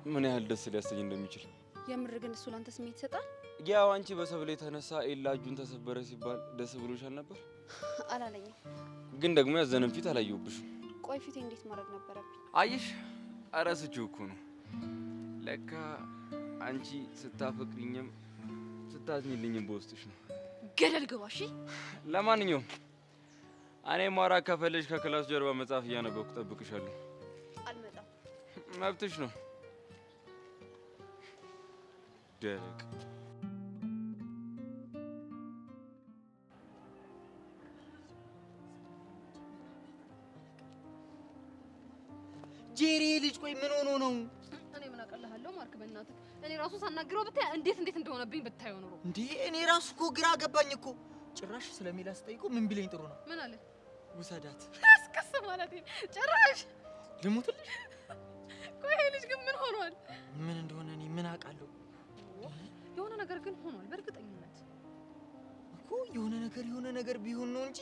ምን ያህል ደስ ሊያሰኝ እንደሚችል። የምር ግን እሱ ላንተ ስሜት ይሰጣል? ያው አንቺ በሰብለ የተነሳ ኢላ እጁን ተሰበረ ሲባል ደስ ብሎሻል ነበር? አላለኝም። ግን ደግሞ ያዘነን ፊት አላየሁብሽም። ቆይ ፊቴ እንዴት ማድረግ ነበረብኝ? አየሽ፣ አረስችው እኮ ነው። ለካ አንቺ ስታፈቅሪኝም ስታዝኝልኝም በውስጥሽ ነው። ገደል ግባ። እሺ ለማንኛውም እኔ ማራ ከፈለሽ ከክላስ ጀርባ መጽሐፍ እያነበብኩ ጠብቅሻለሁ። አልመጣም። መብትሽ ነው። ደረቅ ጄሪ ልጅ ቆይ ምን ሆኖ ነው? እኔ ምን አቀልሃለሁ ማርክ፣ በእናትህ እኔ ራሱ ሳናግረው ብታይ እንዴት እንደሆነብኝ ብታየው ኖሮ። እንዴ እኔ ራሱ እኮ ግራ ገባኝ እኮ። ጭራሽ ስለሚላ ስጠይቀው ምን ቢለኝ ጥሩ ነው? ምን አለ? ውሰዳት። አስከስ ማለት ጭራሽ ልሙትልሽ። ቆይ ይሄ ልጅ ግን ምን ሆኗል? ምን እንደሆነ እኔ ምን አውቃለሁ? የሆነ ነገር ግን ሆኗል በእርግጠኝነት እኮ። የሆነ ነገር ቢሆን ነው እንጂ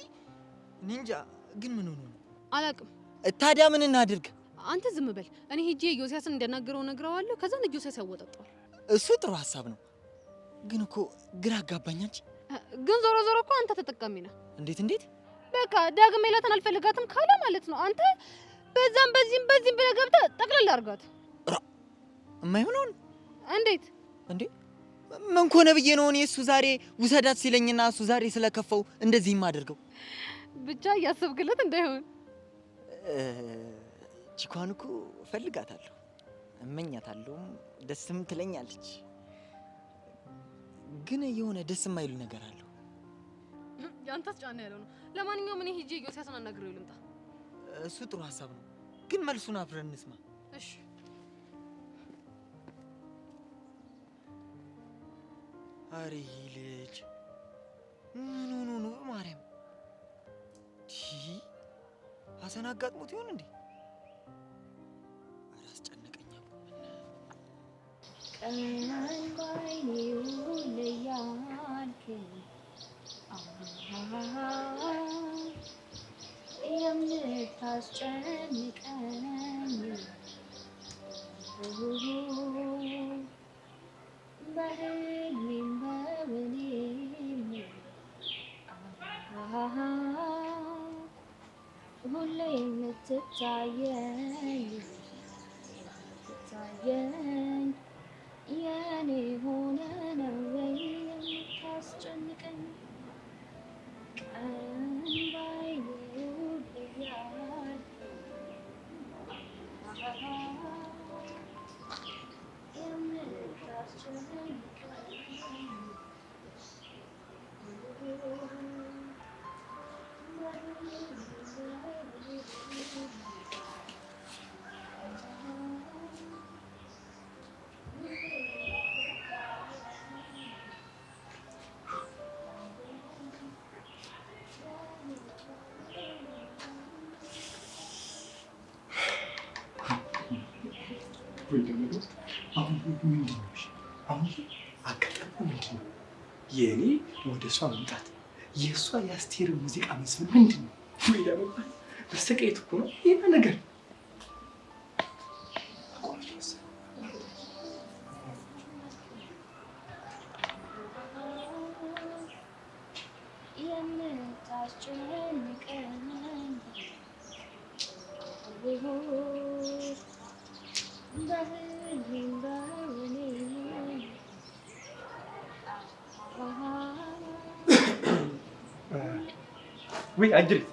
ኒንጃ። ግን ምን ሆኖ ነው አላውቅም። ታዲያ ምን እናድርግ? አንተ ዝም በል። እኔ ሄጄ ዮሲያስን እንዲያናግረው ነግረዋለሁ። ከዛ ዮሲያስ ያወጣጣል። እሱ ጥሩ ሀሳብ ነው። ግን እኮ ግራ አጋባኝ። አንቺ ግን ዞሮ እኮ አንተ ተጠቃሚ ነህ። እንዴት? በቃ ዳግም ሜላትን አልፈልጋትም ካለ ማለት ነው አንተ በዛም በዚህም ብለህ ገብተህ ጠቅልል አድርጋት። የማይሆነውን እንዴት እንዴ? ምን ኮነ ብዬ ነው እኔ እሱ ዛሬ ውሰዳት ሲለኝና እሱ ዛሬ ስለከፈው እንደዚህ የማደርገው? ብቻ እያሰብክለት እንዳይሆን። ቺኳን እኮ እፈልጋታለሁ፣ እመኛታለሁ፣ ደስም ትለኛለች። ግን የሆነ ደስ የማይሉ ነገር አለው። ያንተስ ጫና ያለው ነው። ለማንኛውም እኔ ሄጄ ዮሲያስን አናግረው ልምጣ። እሱ ጥሩ ሀሳብ ነው። ግን መልሱን አብረን እንስማ። እሺ። አሬ ልጅ ምን ሆኖ ነው? በማርያም ሀሰን አጋጥሞት ይሆን እንዴ? አላስጨነቀኝ። ቀን ባይኔ ለያልክ የምታስጨንቀኝ በህልሜም በውኔም ሁሌ የምትታየኝ የኔ ሆነ ነው ወይ የምታስጨንቀኝ? ቀን ባይኔ የኔ ወደ እሷ መምጣት የእሷ የአስቴር ሙዚቃ መስፈን ምንድን ነው? ወይ ለመባል በስተቀየት እኮ ነው ይሄ ነገር። ወይ አጅሪት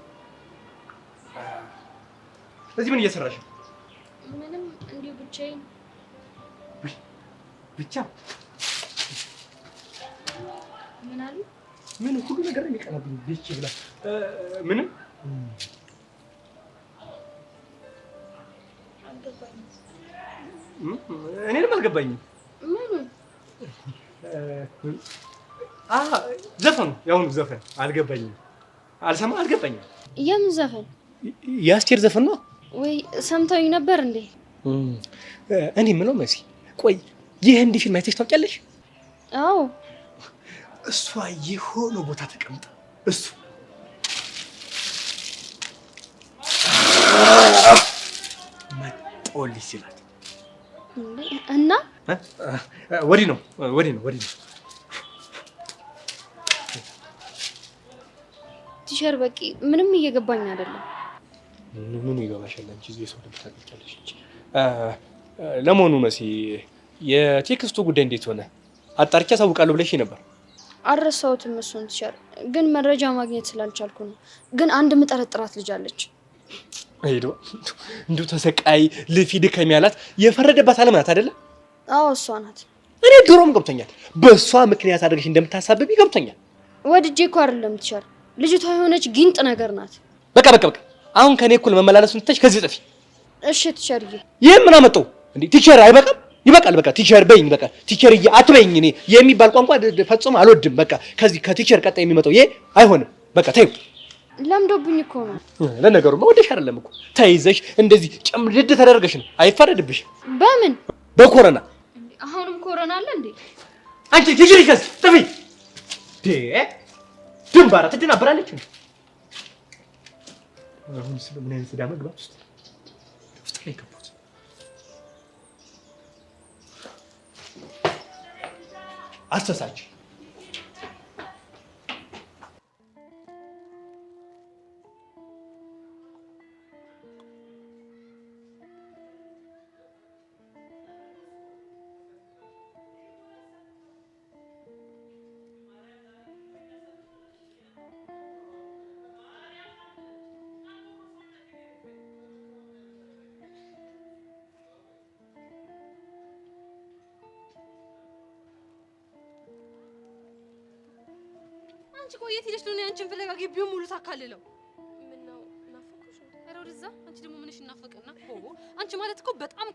እዚህ ምን እየሰራሽ ነው? ምንም እንዲሁ ብቻዬን። ብቻ ምን አሉ? ምን ሁሉ ነገር የሚቀርብኝ ብቻ ብላ ምንም እኔንም አልገባኝም። ምኑ? ዘፈኑ የአሁኑ ዘፈን አልገባኝም። አልገባኝም። የምን ዘፈን? የአስቴር ዘፈን ነው ወይ? ሰምተውኝ ነበር እንዴ? እኔ የምለው መሲ፣ ቆይ የህንድ ፊልም አይተሽ ታውቂያለሽ? አዎ። እሷ የሆነ ቦታ ተቀምጣ እሱ መጦልሽ ይችላል እና ወዲህ ነው። ቲቸር በቂ ምንም እየገባኝ አይደለም። ምን ይገባሻል አንቺ? እዚህ ሰው ደብታ ታውቂያለሽ እንጂ። ለመሆኑ መሲ የቴክስቱ ጉዳይ እንዴት ሆነ? አጣርቼ አሳውቃለሁ ብለሽ ነበር። አልረሳሁትም እሱን ቲቸር፣ ግን መረጃ ማግኘት ስላልቻልኩ ነው። ግን አንድ ምጠረጥራት ልጅ አለች። አይዶ እንዱ ተሰቃይ ልፊድ ከሚያላት የፈረደባት አለማት አይደለ? አዎ እሷ ናት። እኔ ድሮም ገብቶኛል። በእሷ ምክንያት አድርገሽ እንደምታሳብብ ይገብቶኛል። ወድጄ እኮ አይደለም ቲቸር፣ ልጅቷ የሆነች ጊንጥ ነገር ናት። በቃ አሁን ከኔ እኩል መመላለሱን ትተሽ ከዚህ ጥፊ። እሺ ቲቸርዬ። ይሄን ምን አመጣው እንዴ? ቲቸር አይበቃም? ይበቃል። በቃ ቲቸር በይኝ። በቃ ቲቸርዬ አትበይኝ። እኔ የሚባል ቋንቋ ፈጽሞ አልወድም። በቃ ከዚህ ከቲቸር ቀጣይ የሚመጣው ይሄ አይሆንም። በቃ ተይው። ለምዶብኝ እኮ ነው። ለነገሩማ ወደሽ አይደለም እኮ ተይዘሽ እንደዚህ ጨምድድ ተደረገሽ ነው። አይፈረድብሽ። በምን? በኮሮና። አሁንም ኮሮና አለ እንዴ? አንቺ ቲቸር ይከስ ጥፊ ድንባራ ትደናበራለች። አሁን ስለምን አይነት ዳማ ግባት ውስጥ ላይ ከቦት አስተሳች አንቺ ቆየት ሄደሽ ነው አንቺን ፍለጋ ግቢውን ሙሉ ታካልለው። ምን ነው ናፈቁሽ? ኧረ ወደዛ። አንቺ ደግሞ ምንሽ እናፈቅና? አንቺ ማለት እኮ በጣም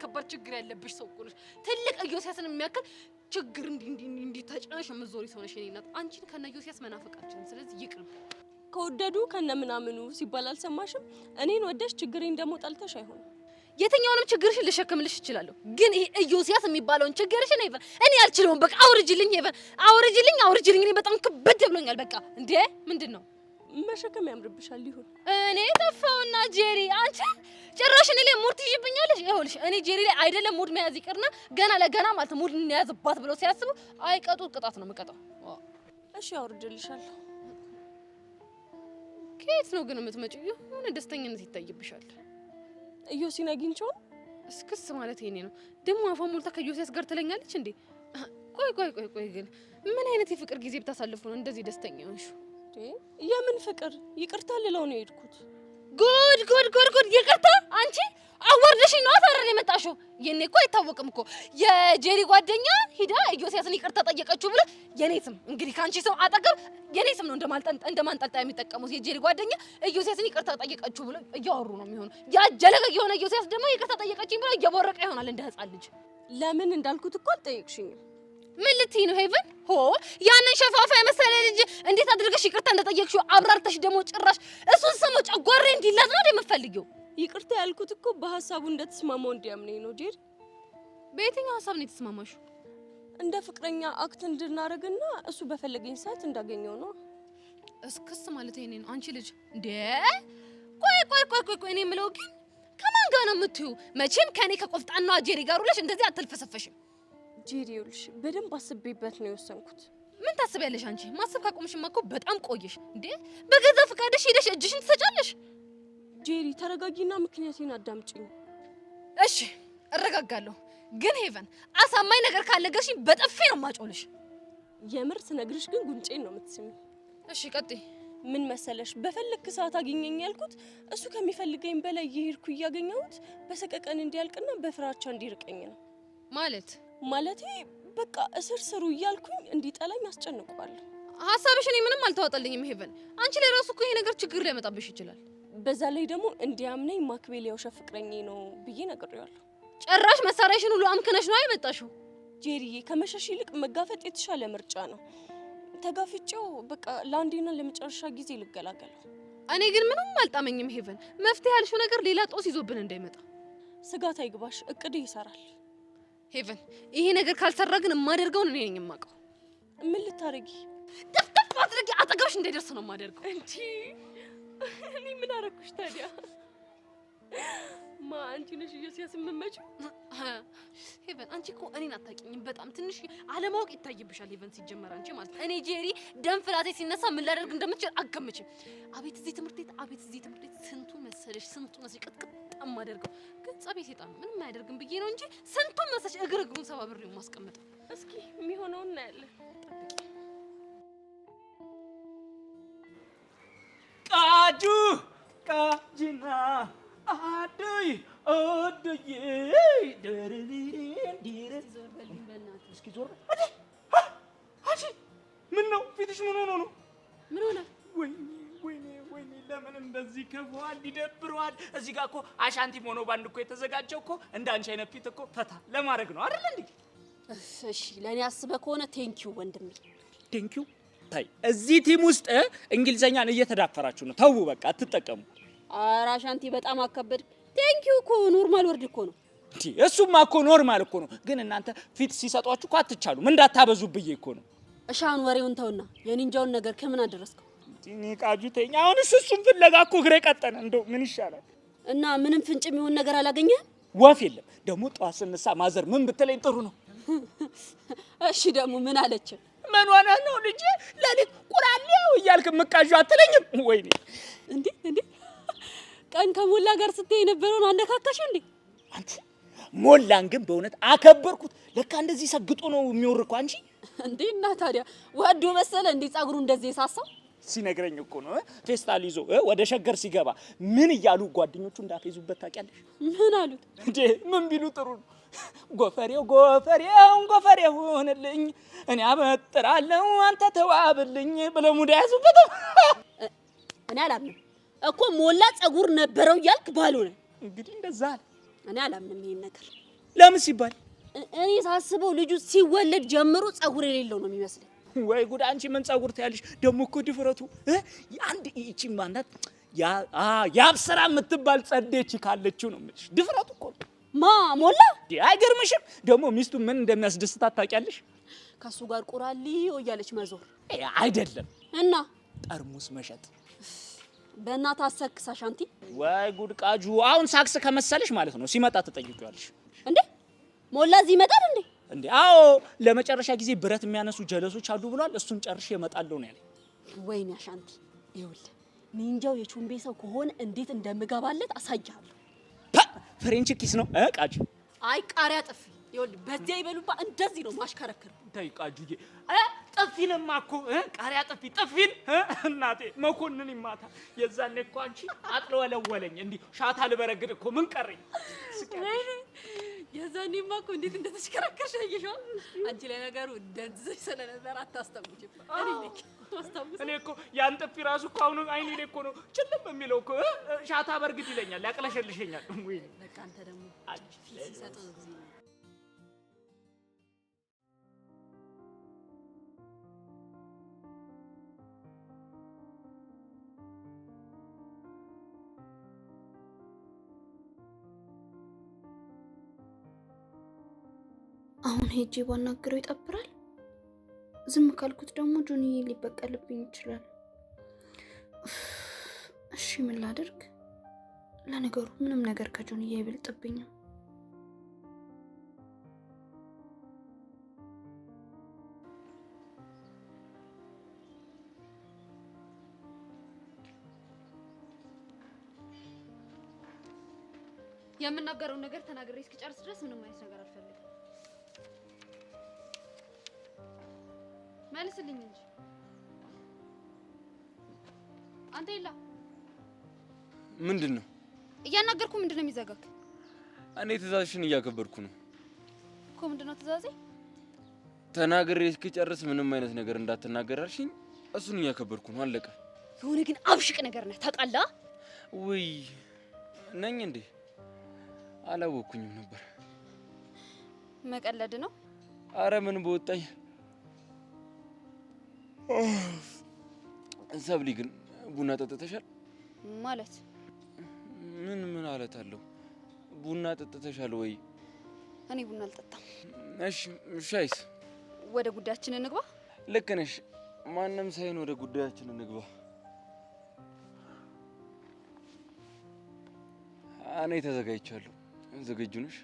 ከባድ ችግር ያለብሽ ሰው እኮ ነሽ። ትልቅ ኢዮስያስን የሚያክል ችግር እንዲህ ተጨነሽ የምትዞሪ ሰው ነሽ። የኔ እናት አንቺን ከነ ኢዮስያስ መናፈቃችን። ስለዚህ ይቅርብ። ከወደዱ ከነ ምናምኑ ሲባል አልሰማሽም? እኔን ወደሽ ችግሬን ደግሞ ጠልተሽ አይሆንም። የትኛውንም ችግርሽን ልሸከምልሽ እችላለሁ፣ ግን ይሄ ኢዮስያስ የሚባለውን ችግርሽን እኔ አልችለውም። በቃ አውርጅልኝ፣ አውርጅልኝ። እኔ በጣም ክብድ ብሎኛል። በቃ እንዴ ምንድን ነው መሸከም ያምርብሻል። ይሁን። እኔ ጠፋውና ጄሪ፣ አንቺ ጭራሽ እኔ ላይ ሙድ ትይዥብኛለሽ። ይኸውልሽ እኔ ጄሪ ላይ አይደለም ሙድ መያዝ ይቅርና ገና ለገና ማለት ሙድ እንያዝባት ብለው ሲያስቡ አይቀጡ ቅጣት ነው የምቀጣው። እሺ አውርድልሻለሁ። ከየት ነው ግን የምትመጪው? የሆነ ደስተኛነት ይታይብሻል። ኢዮሲን አግኝቼው እስክስ ማለት ይሄኔ ነው ደግሞ አፏ ሞልታ ከኢዮስያስ ጋር ትለኛለች እንዴ? ቆይ ግን ምን አይነት የፍቅር ጊዜ ብታሳልፉ ነው እንደዚህ ደስተኛ ሆንሽ? የምን ፍቅር? ይቅርታ ልለው ነው የሄድኩት። ጉድ ይቅርታ? አንቺ አዋርደሽኝ ነው አታረን የመጣሽው? የኔ እኮ አይታወቅም እኮ የጄሪ ጓደኛ ሂዳ ኢዮስያስን ይቅርታ ጠየቀችው ብለ የኔ ስም እንግዲህ ካንቺ ሰው አጠገብ የኔ ስም ነው እንደማንጠልጣ የሚጠቀሙት። የጄሪ ጓደኛ ኢዮስያስን ይቅርታ ጠየቀችው ብለ እያወሩ ነው የሚሆነው። ያ ጀለገ የሆነ ኢዮስያስ ደግሞ ይቅርታ ጠየቀችኝ ብለ እየቦረቀ ይሆናል እንደ ህፃን ልጅ። ለምን እንዳልኩት እኮ አልጠየቅሽኝም። ምን ልትይ ነው ሄቨን? ያንን ሸፋፋ የመሰለ ልጅ እንዴት አድርገሽ ይቅርታ እንደጠየቅሽው አብራርተሽ ደግሞ ጭራሽ እሱን ስሙ ጨጓሬ እንዲላት ነው የምትፈልጊው? ይቅርታ ያልኩት እኮ በሐሳቡ እንደተስማማው እንዲያምነኝ ነው ጄሪ። በየትኛው ሐሳብ ነው የተስማማሽው? እንደ ፍቅረኛ አክት እንድናረግና እሱ በፈለገኝ ሰዓት እንዳገኘው ነው። እስክስ ማለት ይሄኔ ነው አንቺ ልጅ እንዴ? ቆይ እኔ የምለው ግን ከማን ጋር ነው የምትዩ? መቼም ከኔ ከቆፍጣናዋ ጄሪ ጋር ውለሽ እንደዚህ አትልፈሰፈሽም። ጄሪ ይኸውልሽ በደንብ አስቤበት ነው የወሰንኩት። ምን ታስቢያለሽ አንቺ? ማሰብ ካቆምሽማ እኮ በጣም ቆየሽ እንዴ። በገዛ ፈቃድሽ ሄደሽ እጅሽን ትሰጫለሽ። ጄሪ ተረጋጊና ምክንያቴን አዳምጪኝ። እሺ እረጋጋለሁ፣ ግን ሄቨን አሳማኝ ነገር ካልነገርሽኝ በጥፊ ነው የማጮልሽ። የምር ስነግርሽ ግን ጉንጬን ነው የምትስሚኝ። እሺ ቀጥይ። ምን መሰለሽ በፈልክ ሰዓት አገኘኝ ያልኩት እሱ ከሚፈልገኝ በላይ እየሄድኩ እያገኘሁት በሰቀቀን እንዲያልቅና በፍራቻ እንዲርቀኝ ነው። ማለቴ በቃ እስር ስሩ እያልኩኝ እንዲጠላኝ አስጨንቀዋለሁ። ሐሳብሽ እኔ ምንም አልተዋጠልኝም ሄቨን። አንቺ ላይ ራሱ እኮ ይሄ ነገር ችግር ሊያመጣብሽ ይችላል። በዛ ላይ ደግሞ እንዲያምነኝ ማክቤል የውሸት ፍቅረኛዬ ነው ብዬ ነግሬዋለሁ። ጭራሽ መሳሪያሽን ሁሉ አምክነሽ ነው አይመጣሽው? ጄሪዬ ከመሸሽ ይልቅ መጋፈጥ የተሻለ ምርጫ ነው። ተጋፍጬው በቃ ለአንዴና ለመጨረሻ ጊዜ ልገላገለው። እኔ ግን ምንም አልጣመኝም ሄቨን። መፍትሄ ያልሽው ነገር ሌላ ጦስ ይዞብን እንዳይመጣ። ስጋት አይግባሽ፣ እቅድ ይሰራል። ሄቨን ይሄ ነገር ካልሰራ ግን የማደርገውን እኔ ነኝ የማውቀው። ምን ልታረጊ? ደፍደፍ አድርጊ አጠገብሽ እንዳይደርስ ነው የማደርገው። እንጂ እኔ ምን አረኩሽ ታዲያ? አንቺ ነሽ እየሲያስመመችው። ሄቨን አንቺ እኮ እኔን አታውቂኝም። በጣም ትንሽ አለማወቅ ይታይብሻል ሄቨን። ሲጀመር አንቺ ማለት እኔ ጄሪ ደም ፍላቴ ሲነሳ ምን ላደርግ እንደምትችል አገምችም። አቤት እዚህ ትምህርት ቤት ስንቱ መሰለሽ ቅጥቅጥ የማደርገው። ግን ጸቤ ሴጣን ምንም አያደርግም ብዬ ነው እንጂ ስንቱን መሰለሽ እግሩን ሰባብሬው ማስቀመጠው። እስኪ የሚሆነውን እናያለን። ቃጁ ቃጂና አዱይ ኦዱይ እስኪ ዞር አጂ ምን ነው ፊትሽ ምን ሆኖ ነው? ምን ሆነ? ወይኔ ለምን እንደዚህ ከፏል ይደብረዋል። እዚህ ጋር እኮ አሻንቲ ሞኖ ባንድ እኮ የተዘጋጀው እኮ እንዳንቺ አይነት ፊት እኮ ፈታ ለማድረግ ነው አይደል እንዴ? እሺ ለኔ አስበህ ከሆነ ቴንኪው ወንድሜ። ቴንኪው ታይ እዚህ ቲም ውስጥ እንግሊዘኛን እየተዳፈራችሁ ነው። ተው በቃ አትጠቀሙ። ኧረ አሻንቲ በጣም አከበድ። ቴንኪው እኮ ኖርማል ወርድ እኮ ነው። እንዴ እሱማ እኮ ኖርማል እኮ ነው። ግን እናንተ ፊት ሲሰጧችሁ እኮ አትቻሉም። እንዳታበዙብኝ እኮ ነው። እሻውን ወሬውን ተውና የኒንጃውን ነገር ከምን አደረስከው? እኔ ቃጁ ተኛ። አሁን እሱን ፍለጋ እኮ ግሬ ቀጠነ። እንደው ምን ይሻላል? እና ምንም ፍንጭ የሚሆን ነገር አላገኘህም? ወፍ የለም። ደግሞ ጠዋት ስንሳ ማዘር ምን ብትለኝ ጥሩ ነው? እሺ ደግሞ ምን አለች? ምን ሆነ ነው ልጄ ለሊት ቁራሌው እያልክ ምቃዡ አትለኝም? ወይኔ እንዴ ቀን ከሞላ ጋር ስትይ የነበረውን አነካካሽ እንዴ? አንቺ ሞላን ግን በእውነት አከበርኩት። ለካ እንደዚህ ሰግጦ ነው የሚወርኩ አንቺ። እንዴ እና ታዲያ ወዶ መሰለ እንዴ ጸጉሩ እንደዚህ የሳሳው? ሲነግረኝ እኮ ነው ፌስታል ይዞ ወደ ሸገር ሲገባ ምን እያሉ ጓደኞቹ እንዳፈይዙበት ታውቂያለሽ? ምን አሉት እንዴ? ምን ቢሉ ጥሩ ነው? ጎፈሬው ሆነልኝ እኔ አበጥራለሁ አንተ ተዋብልኝ ብለው ሙዳ ያዙበት። እኔ አላምንም እኮ ሞላ ጸጉር ነበረው እያልክ ባልሆነ እንግዲህ እንደዛ አለ። እኔ አላምንም ይሄን ነገር። ለምን ሲባል እኔ ሳስበው ልጁ ሲወለድ ጀምሮ ጸጉር የሌለው ነው የሚመስለው። ወይ ጉድ! አንቺ ምን ጸጉር ታያለሽ? ደሞ እኮ ድፍረቱ አንድ እቺ ማናት ያብስራ የምትባል ጸዴች ካለችው ነው የምልሽ። ድፍረቱ እኮ ሞላ አይገርምሽም? ደግሞ ሚስቱ ምን እንደሚያስደስታት ታውቂያለሽ? ከሱ ጋር ቁራሊዮ እያለች መዞር አይደለም እና ጠርሙስ መሸጥ። በእናትህ አሰክስ አሻንቲ። ወይ ጉድ ቃጁ! አሁን ሳክስ ከመሰለሽ ማለት ነው ሲመጣ ትጠይቂዋለሽ። እንዴ ሞላ እዚህ ይመጣል እንዴ? እንዴ አዎ፣ ለመጨረሻ ጊዜ ብረት የሚያነሱ ጀለሶች አሉ ብሏል። እሱን ጨርሼ እመጣለሁ ነው ያለኝ። ወይኔ አሻንቲ፣ ይኸውልህ ኒንጃው የቹምቤ ሰው ከሆነ እንዴት እንደምገባለት አሳያለሁ። ፍሬንች ኪስ ነው ቃጁ። አይ ቃሪያ ጥፊ። ይኸውልህ በዚያ ይበሉባ እንደዚህ ነው ማሽከረከር። ተይ ቃጁዬ፣ ጥፊንማ እኮ ቃሪያ ጥፊን እናቴ መኮንን ይማታ። የዛኔ እኮ አንቺ አጥለወለወለኝ እንዲህ ሻታ ልበረግድ እኮ ምን ቀረኝ? የዛኔማ እኮ እንዴት እንደተሽከረከርሽ አየሽው? አንቺ ላይ ነገሩ እንደዚህ ስለነበር አታስተምጪም። እኔ እኮ ያን ጥፊ ራሱ እኮ አሁን አይኔ ላይ እኮ ነው ጭልም የሚለው እኮ ሻታ በርግድ ይለኛል፣ ያቅለሸልሸኛል። ወይ በቃ አንተ ደግሞ ሲሰጠው ጊዜ አሁን ሄጄ ባናገረው ይጠብራል። ዝም ካልኩት ደግሞ ጆኒዬ ሊበቀልብኝ ይችላል። እሺ ምን ላድርግ? ለነገሩ ምንም ነገር ከጆኒዬ አይበልጥብኝም። የምናገረውን ነገር ተናግሬ እስኪጨርስ ድረስ ምንም አይነት ነገር አልፈልግም። መልስልኝ እንጂ አንተ ይላ ምንድነው? እያናገርኩ ምንድነው የሚዘጋክ? እኔ ትእዛዝሽን እያከበርኩ ነው እኮ። ምንድነው ትእዛዜ? ተናግሬ እስክጨርስ ምንም አይነት ነገር እንዳትናገር አልሽኝ። እሱን እያከበርኩ ነው። አለቀ። የሆነ ግን አብሽቅ ነገር ነህ ታውቃለህ? ውይ ነኝ እንዴ? አላወኩኝም ነበር። መቀለድ ነው። አረ ምን በወጣኝ። ሰብሊ ግን ቡና ጠጥተሻል? ማለት ምን አለት አለው? ቡና ጠጥተሻል ወይ? እኔ ቡና አልጠጣም። እሺ ሻይስ? ወደ ጉዳያችን እንግባ። ልክ ነሽ። ማንም ሳይን ወደ ጉዳያችን እንግባ። እኔ ተዘጋጅቻለሁ። ዝግጁ ነሽ?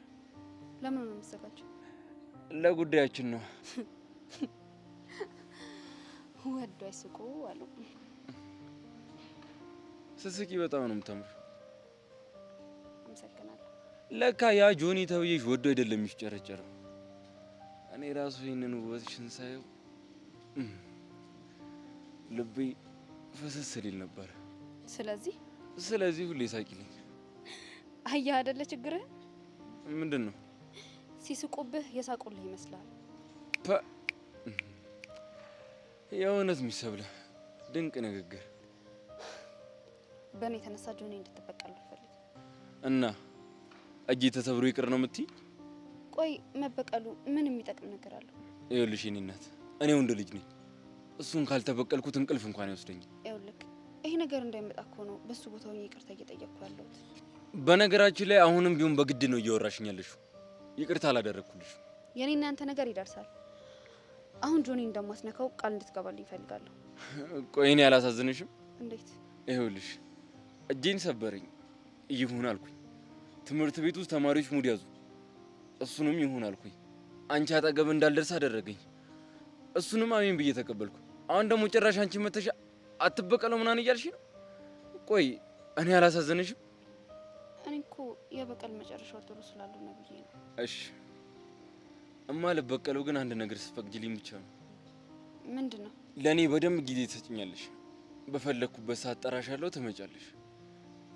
ለምን ነው የምትዘጋጀው? ለጉዳያችን ነው። ወዶ አይስቁ አሉ። ስስቂ በጣም ነው የምታምር። አመሰግናለሁ። ለካ ያ ጆኒ ተብዬሽ ወዶ አይደለም የሚሽጨረጨረው። እኔ ራሱ ይሄንን ውበትሽን ሳየው ልቤ ፈሰስ ሊል ነበር። ስለዚህ ሁሌ ሳቂልኝ። አየህ አይደለ ችግርህ? ምንድን ነው? ሲስቁብህ የሳቁልህ ይመስላል። የእውነት የሚሰብለ ድንቅ ንግግር። በእኔ የተነሳ ጆኒ እንድትበቀል አልፈልግም። እና እጄ ተሰብሮ ይቅር ነው የምትይ? ቆይ መበቀሉ ምን የሚጠቅም ነገር አለው? ይኸውልሽ የእኔ እናት፣ እኔ ወንድ ልጅ ነኝ። እሱን ካልተበቀልኩት እንቅልፍ እንኳን አይወስደኝም። ይኸውልህ ይሄ ነገር እንዳይመጣ እኮ ነው በሱ ቦታ ሆኜ ይቅርታ እየጠየቅኩ ያለሁት። በነገራችን ላይ አሁንም ቢሆን በግድ ነው እያወራሽኝ ያለሽው። ይቅርታ አላደረግኩልሽ። የኔና አንተ ነገር ይደርሳል። አሁን ጆኒ እንደማስነካው ቃል እንድትገባልኝ እፈልጋለሁ። ቆይ እኔ አላሳዝንሽም? እንዴት? ይኸውልሽ እጄን ሰበረኝ፣ ይሁን አልኩኝ። ትምህርት ቤት ውስጥ ተማሪዎች ሙድ ያዙ፣ እሱንም ይሁን አልኩኝ። አንቺ አጠገብ እንዳልደርስ አደረገኝ፣ እሱንም አሜን ብዬ ተቀበልኩ። አሁን ደግሞ ጭራሽ አንቺ መተሻ አትበቀለው ምናምን እያልሽ ነው። ቆይ እኔ አላሳዝንሽም? እኔ እኮ የበቀል መጨረሻው ጥሩ ስላልሆነ ብዬ ነው። እሺ እማ ልበቀለው ግን አንድ ነገር ስትፈቅጂልኝ ብቻ ነው። ምንድን ነው? ለእኔ በደንብ ጊዜ ትሰጭኛለሽ። በፈለግኩበት ሰዓት ጠራሻለሁ፣ ትመጫለሽ።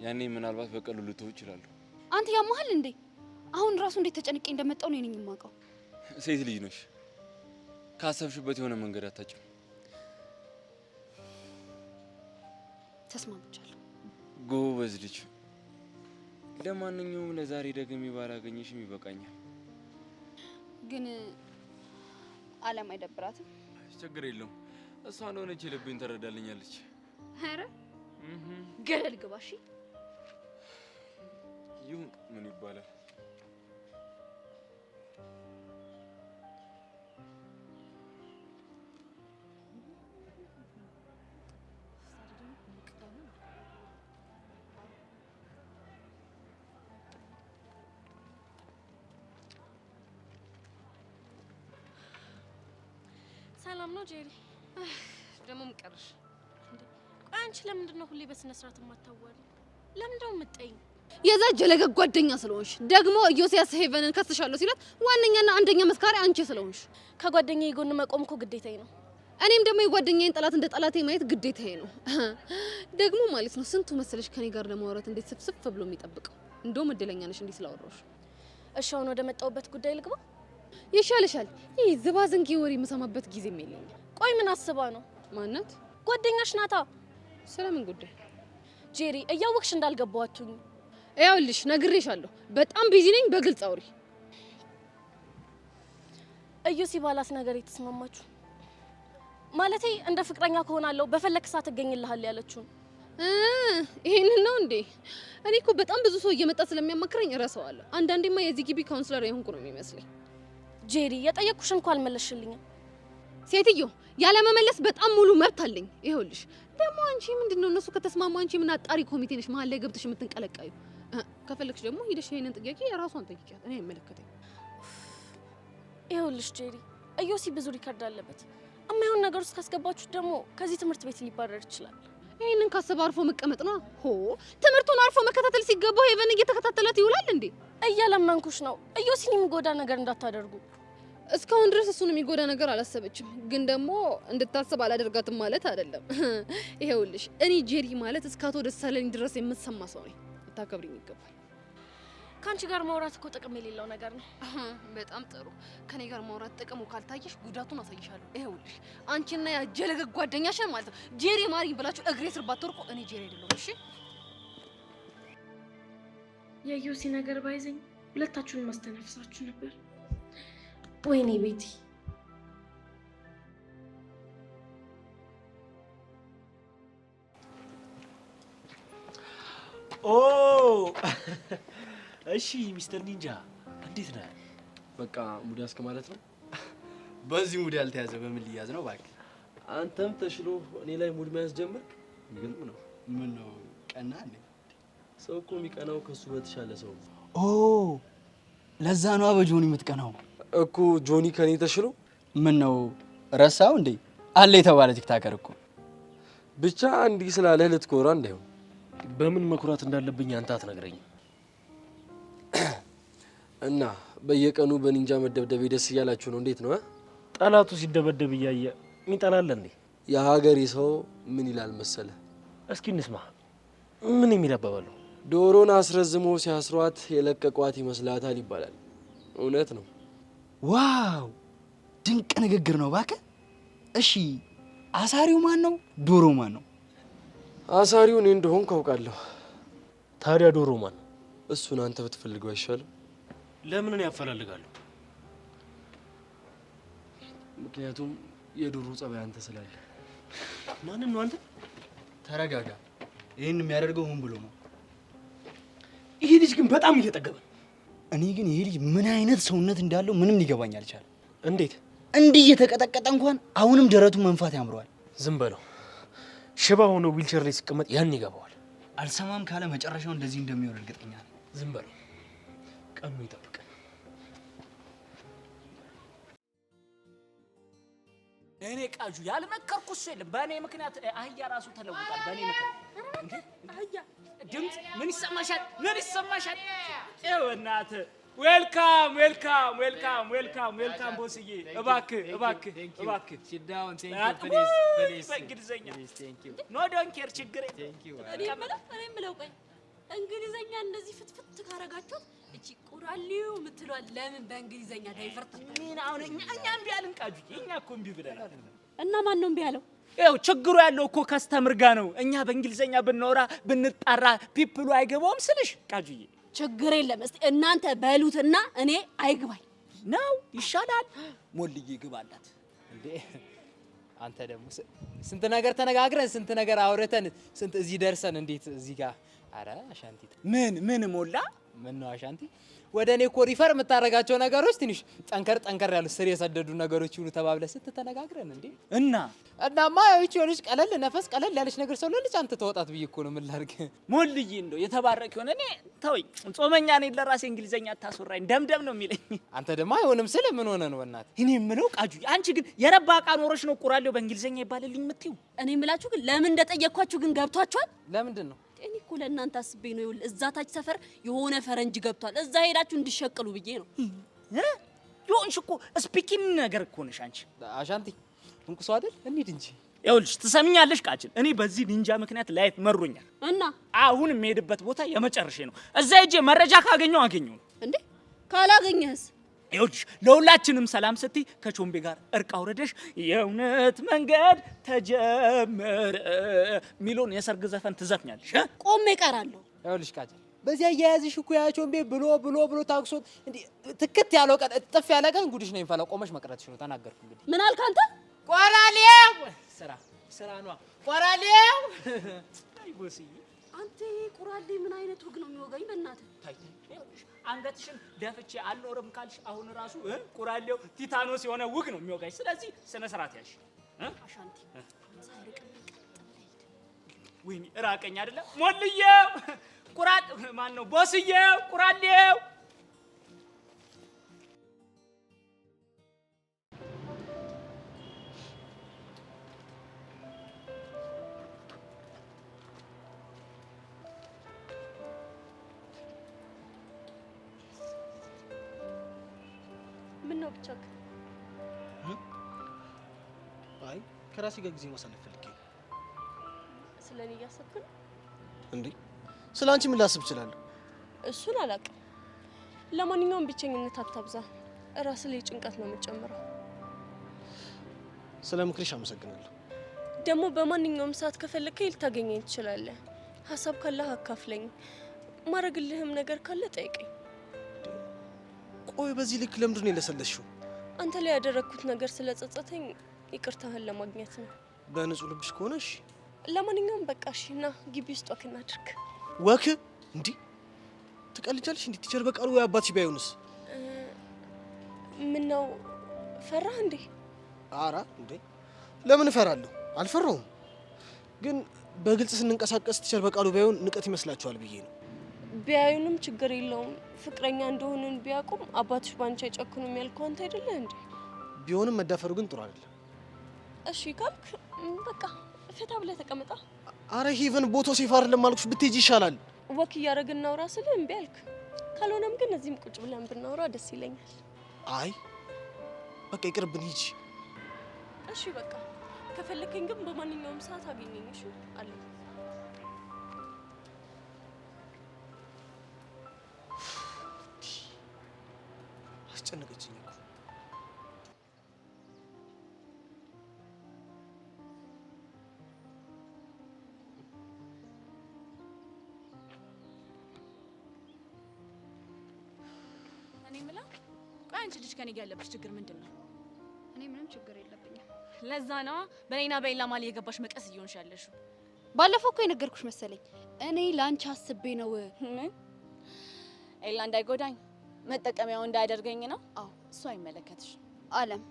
ያኔ ምናልባት በቀሉ ልተው እችላለሁ። አንተ ያማሃል እንዴ? አሁን ራሱ እንዴት ተጨንቄ እንደመጣው ነው ነኝ የማውቀው። ሴት ልጅ ነሽ፣ ካሰብሽበት የሆነ መንገድ አታጭም። ተስማምቻለሁ። ጎበዝ ልጅ። ለማንኛውም ለዛሬ ደግሜ ባላገኘሽም ይበቃኛል። ግን አለም አይደብራትም? ችግር የለውም። እሷ እንደሆነች ልቤን ተረዳልኛለች። ኧረ ገደል ግባ። እሺ ይሁን፣ ምን ይባላል። ሰላም ነው ጄሪ? ደግሞ ምቀርሽ። ቆይ አንቺ ለምንድን ነው ሁሌ በስነ ስርዓት የማታዋሪ? ለምንድን ነው የምትጠይኝ? የዛ ጀለገ ጓደኛ ስለሆንሽ፣ ደግሞ ኢዮስያስ ሄቨንን ከስሻለሁ ሲላት ዋነኛና አንደኛ መስካሪ አንቺ ስለሆንሽ ከጓደኛዬ ጎን መቆም እኮ ግዴታዬ ነው። እኔም ደግሞ የጓደኛዬን ጠላት እንደ ጠላቴ ማየት ግዴታዬ ነው። ደግሞ ማለት ነው ስንቱ መሰለሽ ከኔ ጋር ለማውራት እንዴት ስፍስፍ ብሎ የሚጠብቀው። እንደውም እድለኛ ነሽ እንዲህ ስላወራሽ። እሺ አሁን ወደ መጣሁበት ጉዳይ ልግባ? ይሻልሻል። ይህ ዝባዝንጌ ወሬ የምሰማበት ጊዜም የለኝም። ቆይ ምን አስባ ነው? ማናት? ጓደኛሽ ናታ። ስለምን ጉዳይ? ጄሪ እያወቅሽ እንዳልገባው አትሁኝ። ይኸውልሽ ነግሬሻለሁ፣ በጣም ቢዚ ነኝ። በግልጽ አውሪ። እዩ ሲባላት ነገር የተስማማችሁ ማለቴ እንደ ፍቅረኛ ከሆናለሁ በፈለክ ሰዓት እገኝልሃል ያለችው ይሄንን ነው እንዴ? እኔ እኮ በጣም ብዙ ሰው እየመጣ ስለሚያማክረኝ እረሳዋለሁ። አንዳንዴማ የዚህ ግቢ ካውንስለር የሆንኩ ነው የሚመስለኝ። ጄሪ የጠየቅኩሽ እንኳን አልመለስሽልኝም። ሴትዮ ያለ መመለስ በጣም ሙሉ መብት አለኝ። ይኸውልሽ ደግሞ አንቺ ምንድነው እነሱ ከተስማሙ አንቺ ምን አጣሪ ኮሚቴ ነሽ መሀል ላይ ገብተሽ የምትንቀለቀዩ? ከፈለግሽ ደግሞ ሄደሽ ይሄንን ጥያቄ የራሷን ጠይቂያት፣ እኔ አይመለከተኝ። ይኸውልሽ ጄሪ እዮሲ ብዙ ሪከርድ አለበት። የማይሆን ነገር ውስጥ ካስገባችሁት ደግሞ ከዚህ ትምህርት ቤት ሊባረር ይችላል። ይሄንን ካሰበ አርፎ መቀመጥ ነው። ሆ ትምህርቱን አርፎ መከታተል ሲገባው ሄቨን እየተከታተላት ይውላል እንዴ? እያለመንኩሽ ነው። እዮሲን የሚጎዳ ነገር እንዳታደርጉ። እስካሁን ድረስ እሱን የሚጎዳ ነገር አላሰበችም። ግን ደግሞ እንድታስብ አላደርጋትም ማለት አይደለም። ይሄውልሽ እኔ ጄሪ ማለት እስከ አቶ ደሳለኝ ድረስ የምትሰማ ሰው ነኝ። ልታከብሪኝ ይገባል። ከአንቺ ጋር ማውራት እኮ ጥቅም የሌለው ነገር ነው። በጣም ጥሩ። ከኔ ጋር ማውራት ጥቅሙ ካልታየሽ ጉዳቱን አሳይሻለሁ። ይሄውልሽ አንቺና ያ ጀለገ ጓደኛሽን ማለት ነው ጄሪ ማሪኝ ብላችሁ እግሬ ስር ባትወርቁ እኔ ጄሪ አይደለሁም። እሺ የዩሲ ነገር ባይዘኝ ሁለታችሁን ማስተነፍሳችሁ ነበር። ወይኔ ቤቲ ኦ እሺ ሚስተር ኒንጃ እንዴት ነህ? በቃ ሙድ ያዝክ ማለት ነው? በዚህ ሙድ ያልተያዘ በምን ሊያዝ ነው እባክህ? አንተም ተሽሎ እኔ ላይ ሙድ መያዝ ጀመርክ? ግልም ነው። ምን ነው ቀና እንዴ? ሰው እኮ የሚቀናው ከሱ በተሻለ ሰው። ኦ ለዛ ነው በጆኒ የምትቀናው እኮ። ጆኒ ከኔ ተሽሎ ምን ነው ረሳው እንዴ? አለ የተባለ ቲክታከር እኮ። ብቻ እንዲህ ስላለህ ልትኮራ እንዳይሆን። በምን መኩራት እንዳለብኝ አንተ አትነግረኝም። እና በየቀኑ በኒንጃ መደብደብ ደስ እያላችሁ ነው? እንዴት ነው? ጠላቱ ሲደበደብ እያየ ሚጠላል እንዴ? የሀገሬ ሰው ምን ይላል መሰለ? እስኪ እንስማ። ምን የሚደበበሉ? ዶሮን አስረዝሞ ሲያስሯት የለቀቋት ይመስላታል ይባላል። እውነት ነው። ዋው ድንቅ ንግግር ነው እባክህ። እሺ አሳሪው ማን ነው? ዶሮ ማን ነው? አሳሪው እኔ እንደሆን ካውቃለሁ። ታዲያ ዶሮ ማን ነው? እሱን አንተ ብትፈልገው አይሻልም? ለምን እኔ ያፈላልጋለሁ? ምክንያቱም የዶሮ ጸባይ አንተ ስላለ። ማንን ነው አንተ? ተረጋጋ። ይሄን የሚያደርገው ምን ብሎ ነው? ይሄ ልጅ ግን በጣም እየጠገበ። እኔ ግን ይሄ ልጅ ምን አይነት ሰውነት እንዳለው ምንም ሊገባኝ አልቻለም። እንዴት እንዲህ እየተቀጠቀጠ እንኳን አሁንም ደረቱን መንፋት ያምረዋል። ዝም በለው። ሽባ ሆኖ ዊልቸር ላይ ሲቀመጥ ያን ይገባዋል። አልሰማም ካለ መጨረሻው እንደዚህ እንደሚሆን እርግጠኛ ነኝ። ዝም በለው። ቀኑ ይጠብቀን። እኔ ቃጁ ያልመከርኩት እሱ የለም። በእኔ ምክንያት አህያ ራሱ ተለውጧል። በእኔ ምክንያት አህያ ድምፅ ምን ይሰማሻል? ምን ይሰማሻል? እናትህ ዌልካም ዌልካም ዌልካም ዌልካም ዌልካም ቦስዬ፣ እባክህ እባክህ እባክህ ሲዳውን በእንግሊዘኛ ኖ ዶንት ኬር ችግር እኔ የምለው ቆይ እንግሊዘኛ እንደዚህ ፍትፍት ካረጋችሁት እቺ ቁራሊው የምትሏል ለምን በእንግሊዘኛ ዳይቨርት ምን አሁን እኛ እምቢ አልን? ቃጁ እኛ እኮ እምቢ ብለናል። እና ማን ነው እምቢ ያለው? ይኸው ችግሩ ያለው እኮ ከስተምር ጋር ነው። እኛ በእንግሊዘኛ ብንወራ ብንጣራ ፒፕሉ አይገባውም ስልሽ ቃጁዬ። ችግር የለም እስቲ እናንተ በሉትና እኔ አይግባኝ ነው ይሻላል። ሞልዬ ግባላት እንዴ! አንተ ደግሞ ስንት ነገር ተነጋግረን ስንት ነገር አውርተን ስንት እዚህ ደርሰን እንዴት እዚህ ጋር? አረ አሻንቲ ምን ሞላ ምን ነው አሻንቲ? ወደ እኔ እኮ ሪፈር የምታደርጋቸው ነገሮች ትንሽ ጠንከር ያሉ ስር የሰደዱ ነገሮች ይሁኑ ተባብለ ስትተነጋግረን እንዴ። እናማ ያቺ ሆነች ቀለል ነፈስ ቀለል ያለች ነገር ሰው ለልጅ አንተ ተወጣት ብዬ እኮ ነው። ምን ላድርግ ሞልዬ? እንደው የተባረክ ሆነ። እኔ ተወኝ፣ ጾመኛ ነኝ። ለራሴ እንግሊዘኛ አታስወራኝ፣ ደምደም ነው የሚለኝ። አንተ ደግሞ አይሆንም ስለ ምን ሆነ ነው በእናትህ? እኔ የምለው ቃጁ፣ አንቺ ግን የረባ ዕቃ ኖሮሽ ነው ቁራሌው በእንግሊዘኛ ይባልልኝ የምትይው? እኔ የምላችሁ ግን ለምን እንደጠየቅኳችሁ ግን ገብቷችኋል? ለምንድን ነው? እኔ እኮ ለእናንተ አስቤ ነው። ይኸውልህ እዛ ታች ሰፈር የሆነ ፈረንጅ ገብቷል። እዛ ሄዳችሁ እንዲሸቅሉ ብዬ ነው። ይሁንሽ እኮ ስፒኪንግ ነገር እኮ ነሽ አንቺ አሻንቲ። እንቁሶ አይደል? እንሂድ እንጂ። ይኸውልሽ ትሰምኛለሽ ቃጭል፣ እኔ በዚህ ኒንጃ ምክንያት ላይፍ መሮኛል እና አሁን የምሄድበት ቦታ የመጨረሻ ነው። እዛ ሄጄ መረጃ ካገኘው አገኘው እንዴ። ካላገኘህስ? ይኸውልሽ ለሁላችንም ሰላም ስትይ ከቾምቤ ጋር እርቅ አውረደሽ የእውነት መንገድ ተጀመረ ሚሊዮን የሰርግ ዘፈን ትዘፍኛለሽ። ቆሜ እቀራለሁ። ይኸውልሽ ቃጭል፣ በዚያ አያያዝሽ እኮ ያ ቾምቤ ብሎ ታክሶት እንዴ ትክት ያለው ቀን እጥፍ ያለ ቀን ጉድሽ ነው የሚፈላው። ቆመሽ መቅረትሽ ነው። ተናገርኩ እንግዲህ። ምን አልክ አንተ? ቆራሌው ስራ ነው ቆራሌው። አይ ጎስዬ፣ አንተ ቁራሌ ምን አይነት ወግ ነው የሚወጋኝ? በእናትህ አንገትሽን ደፍቼ አልኖርም ካልሽ አሁን ራሱ ቁራሌው ቲታኖስ የሆነ ውግ ነው የሚወጋኝ። ስለዚህ ስነ ስርዓት ያልሽ አሻንቲ ወይኔ ራቀኝ አይደለም ሞልዬው ቁራጥ ማን ነው ቦስዬው ቁራሌው ምን ነው ብቻ ከራሴ ጋር ጊዜ ማሳለፍ ፈልጌ። ስለኔ እያሰብክ ነው እንዴ? ስለ አንቺ ምን ላስብ እችላለሁ? እሱን አላውቅም። ለማንኛውም ብቸኝነት አታብዛ፣ ራስ ላይ ጭንቀት ነው የምትጨምረው። ስለ ምክርሽ አመሰግናለሁ። ደግሞ በማንኛውም ሰዓት ከፈለከኝ ልታገኘኝ ትችላለህ። ሀሳብ ካለህ አካፍለኝ፣ ማረግልህም ነገር ካለ ጠይቀኝ። ቆይ በዚህ ልክ ለምንድን ነው የለሰለሽው? አንተ ላይ ያደረግኩት ነገር ስለጸጸተኝ ይቅርታህን ለማግኘት ነው። በንጹህ ልብሽ ከሆነ እሺ። ለማንኛውም በቃ እሺ፣ እና ግቢ ውስጥ ወክ እናድርግ። ወክ? እንዴ ትቀልጃለሽ እንዴ? ቲቸር በቃሉ ወይ አባትሽ ቢያዩንስ? ምን ነው ፈራህ እንዴ? አራ እንዴ ለምን እፈራለሁ? አልፈራሁም። ግን በግልጽ ስንንቀሳቀስ ቲቸር በቃሉ ቢያዩን ንቀት ይመስላችኋል ብዬ ነው። ቢያዩንም ችግር የለውም። ፍቅረኛ እንደሆንን ቢያውቁም አባትሽ ባንቺ አይጨክኑም ያልከው አንተ አይደለ እንዴ? ቢሆንም መዳፈሩ ግን ጥሩ አይደለም። እሺ ካልክ በቃ ፈታ ብለህ ተቀመጣ። አረ ሄቨን ቦታው ሴፍ አይደለም አልኩሽ፣ ብትሄጂ ይሻላል። ወክ እያደረግን እናውራ ስልህ እምቢ አልክ። ካልሆነም ግን እዚህም ቁጭ ብለን ብናወራ ደስ ይለኛል። አይ በቃ ይቅርብን፣ ሂጂ። እሺ በቃ ከፈለከኝ ግን በማንኛውም ሰዓት አገኘኝ። እሺ አለ አስጨነቀችኝ እኮ። እኔ የምለው ቆይ አንቺ ልጅ ከኔ ጋር ያለብሽ ችግር ምንድን ነው? እኔ ምንም ችግር የለብኝም። ለዛ ነው በኔና በኤላ ማል የገባሽ መቀስ እየሆንሽ ያለሽው። ባለፈው እኮ የነገርኩሽ መሰለኝ። እኔ ላንቺ አስቤ ነው። ምን ኤላ እንዳይጎዳኝ መጠቀሚያው እንዳያደርገኝ ነው? አዎ እሱ አይመለከትሽ። አለም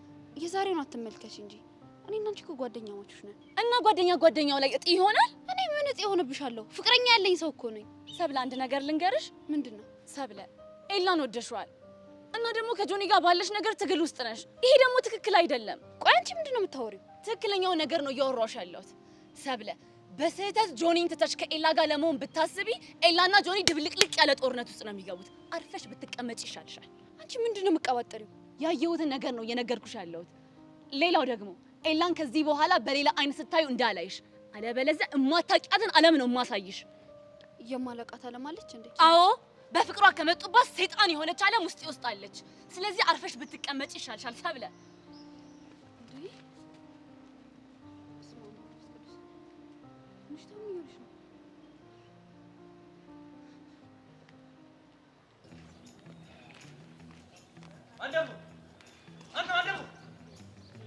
የዛሬውን አትመልከሽ እንጂ እኔና አንቺ እኮ ጓደኛሞች ነን። እና ጓደኛው ላይ እጢ ይሆናል? እኔ ምን እጢ ሆነብሻለሁ? ፍቅረኛ ያለኝ ሰው እኮ ነኝ። ሰብለ አንድ ነገር ልንገርሽ። ምንድነው? ሰብለ ኤላን ወደሽዋል እና ደግሞ ከጆኒ ጋር ባለሽ ነገር ትግል ውስጥ ነሽ። ይሄ ደግሞ ትክክል አይደለም። ቆይ አንቺ ምንድነው የምታወሪው? ትክክለኛው ነገር ነው እያወራሁሽ ያለሁት። ሰብለ በስህተት ጆኒን ትተሽ ከኤላ ጋር ለመሆን ብታስቢ ኤላና ጆኒ ድብልቅልቅ ያለ ጦርነት ውስጥ ነው የሚገቡት። አርፈሽ ብትቀመጭ ይሻልሻል። አንቺ ምንድነው የምትቀባጠሪው? ያየሁትን ነገር ነው እየነገርኩሽ ያለሁት። ሌላው ደግሞ ኤላን ከዚህ በኋላ በሌላ አይን ስታዩ እንዳላይሽ፣ አለበለዚያ እማታውቂያትን ዓለም ነው የማሳይሽ። የማለቃት ዓለም አለች እንዴ? አዎ በፍቅሯ ከመጡባት ሰይጣን የሆነች ዓለም ውስጥ አለች። ስለዚህ አርፈሽ ብትቀመጭ ይሻልሻል ሰብለ።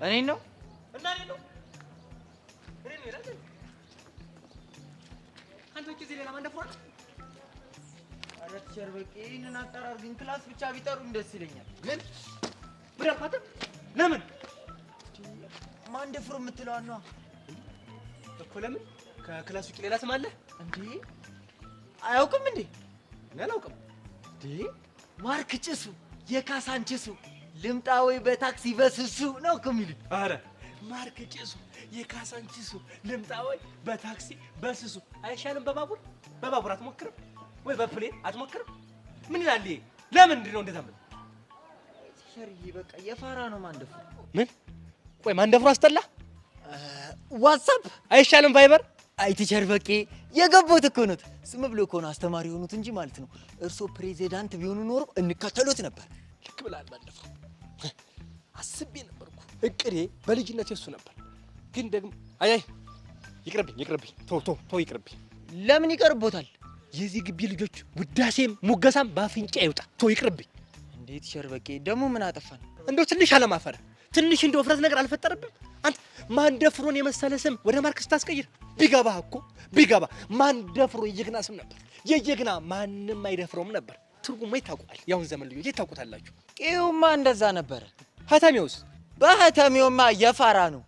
እኔን ነው እና እኔ ነው ይላል። አንተ እዚህ ሌላ ማን ደፍሯል? ኧረ ቲቸር በቃ ይሄንን አጠራር ግን ክላስ ብቻ ቢጠሩኝ ደስ ይለኛል። ምን አልኳት? ለምን ማን ደፍሮ የምትለው ነው እኮ? ለምን ከክላስ ውጭ ሌላ ስም አለ እንዴ? አያውቅም እንዴ? እኔ አላውቅም። እንዴ ማርክ ጭሱ፣ የካሳን ጭሱ፣ ልምጣ ወይ በታክሲ በስሱ ነው እኮ የሚሉት። ኧረ ማርክ ጭሱ፣ የካሳን ጭሱ፣ ልምጣ ወይ በታክሲ በስሱ አይሻልም? በባቡር አትሞክርም ወይ በፕሌን አትሞክርም? ምን ይላል ይሄ? ለምንድን ነው እንደዛ ምን? ቲቸርዬ በቃ የፋራ ነው ማንደፍሮ። ምን? ቆይ ማንደፍሮ አስጠላ? ዋትስአፕ አይሻልም ቫይበር? አይ ቲቸር በቃ የገባሁት እኮ ነው። ስም ብሎ እኮ ነው አስተማሪ የሆኑት እንጂ ማለት ነው። እርሶ ፕሬዚዳንት ቢሆኑ ኖሮ እንከተሉት ነበር። ልክ ብለሃል። ማንደፍሮ አስቤ ነበርኩ። እቅዴ በልጅነት የሱ ነበር። ግን ደግሞ አይ ይቅርብኝ፣ ተው ይቅርብኝ። ለምን ይቀርቦታል? የዚህ ግቢ ልጆች ውዳሴም ሙገሳም በአፍንጫ ይውጣ። ተው ይቅርብኝ። እንዴት ቲቸር በቃ ደግሞ ምን አጠፋን? እንደው ትንሽ አለማፈር፣ ትንሽ እንደው እፍረት ነገር አልፈጠረብም? አንተ ማንደፍሮን የመሰለ ስም ወደ ማርክስ ታስቀይር። ቢገባህ እኮ ቢገባ ማንደፍሮ የጀግና ስም ነበር። የጀግና ማንም አይደፍረውም ነበር። ትርጉሙ ይታውቃል። ያሁን ዘመን ልጆች ይታውቁታላችሁ። ቄውማ እንደዛ ነበረ። ሀተሚውስ? በሀተሚውማ የፋራ ነው።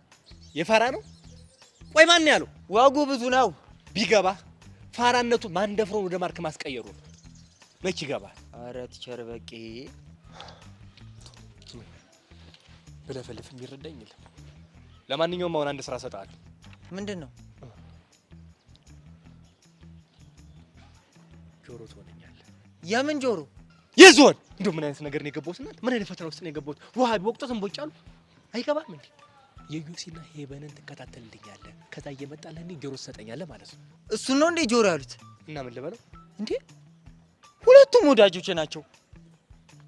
የፋራ ነው? ቆይ ማን ያለው? ዋጉ ብዙ ነው። ቢገባ ፋራነቱ ማንደፍሮን ወደ ማርክ ማስቀየሩ መች ይገባል? አረ ቲቸር በቃ ብለፈልፍ የሚረዳኝ የለም። ለማንኛውም አሁን አንድ ስራ ሰጣለሁ። ምንድን ነው? ጆሮ ትሆነኛለህ። የምን ጆሮ? የዝሆን። እንደው ምን አይነት ነገር ነው የገባሁት? እናንተ ምን አይነት ፈተና ውስጥ ነው የገባሁት? ውሃ ቢወቅጡት እንቦጫሉ። አይገባም እንዴ? የዮሲና ሄቨንን ትከታተልልኛለህ። ከዛ እየመጣልህ ጆሮ ትሰጠኛለህ ማለት ነው። እሱ ነው እንዴ ጆሮ ያሉት? እና ምን ልበለው እንዴ? ሁለቱም ወዳጆች ናቸው።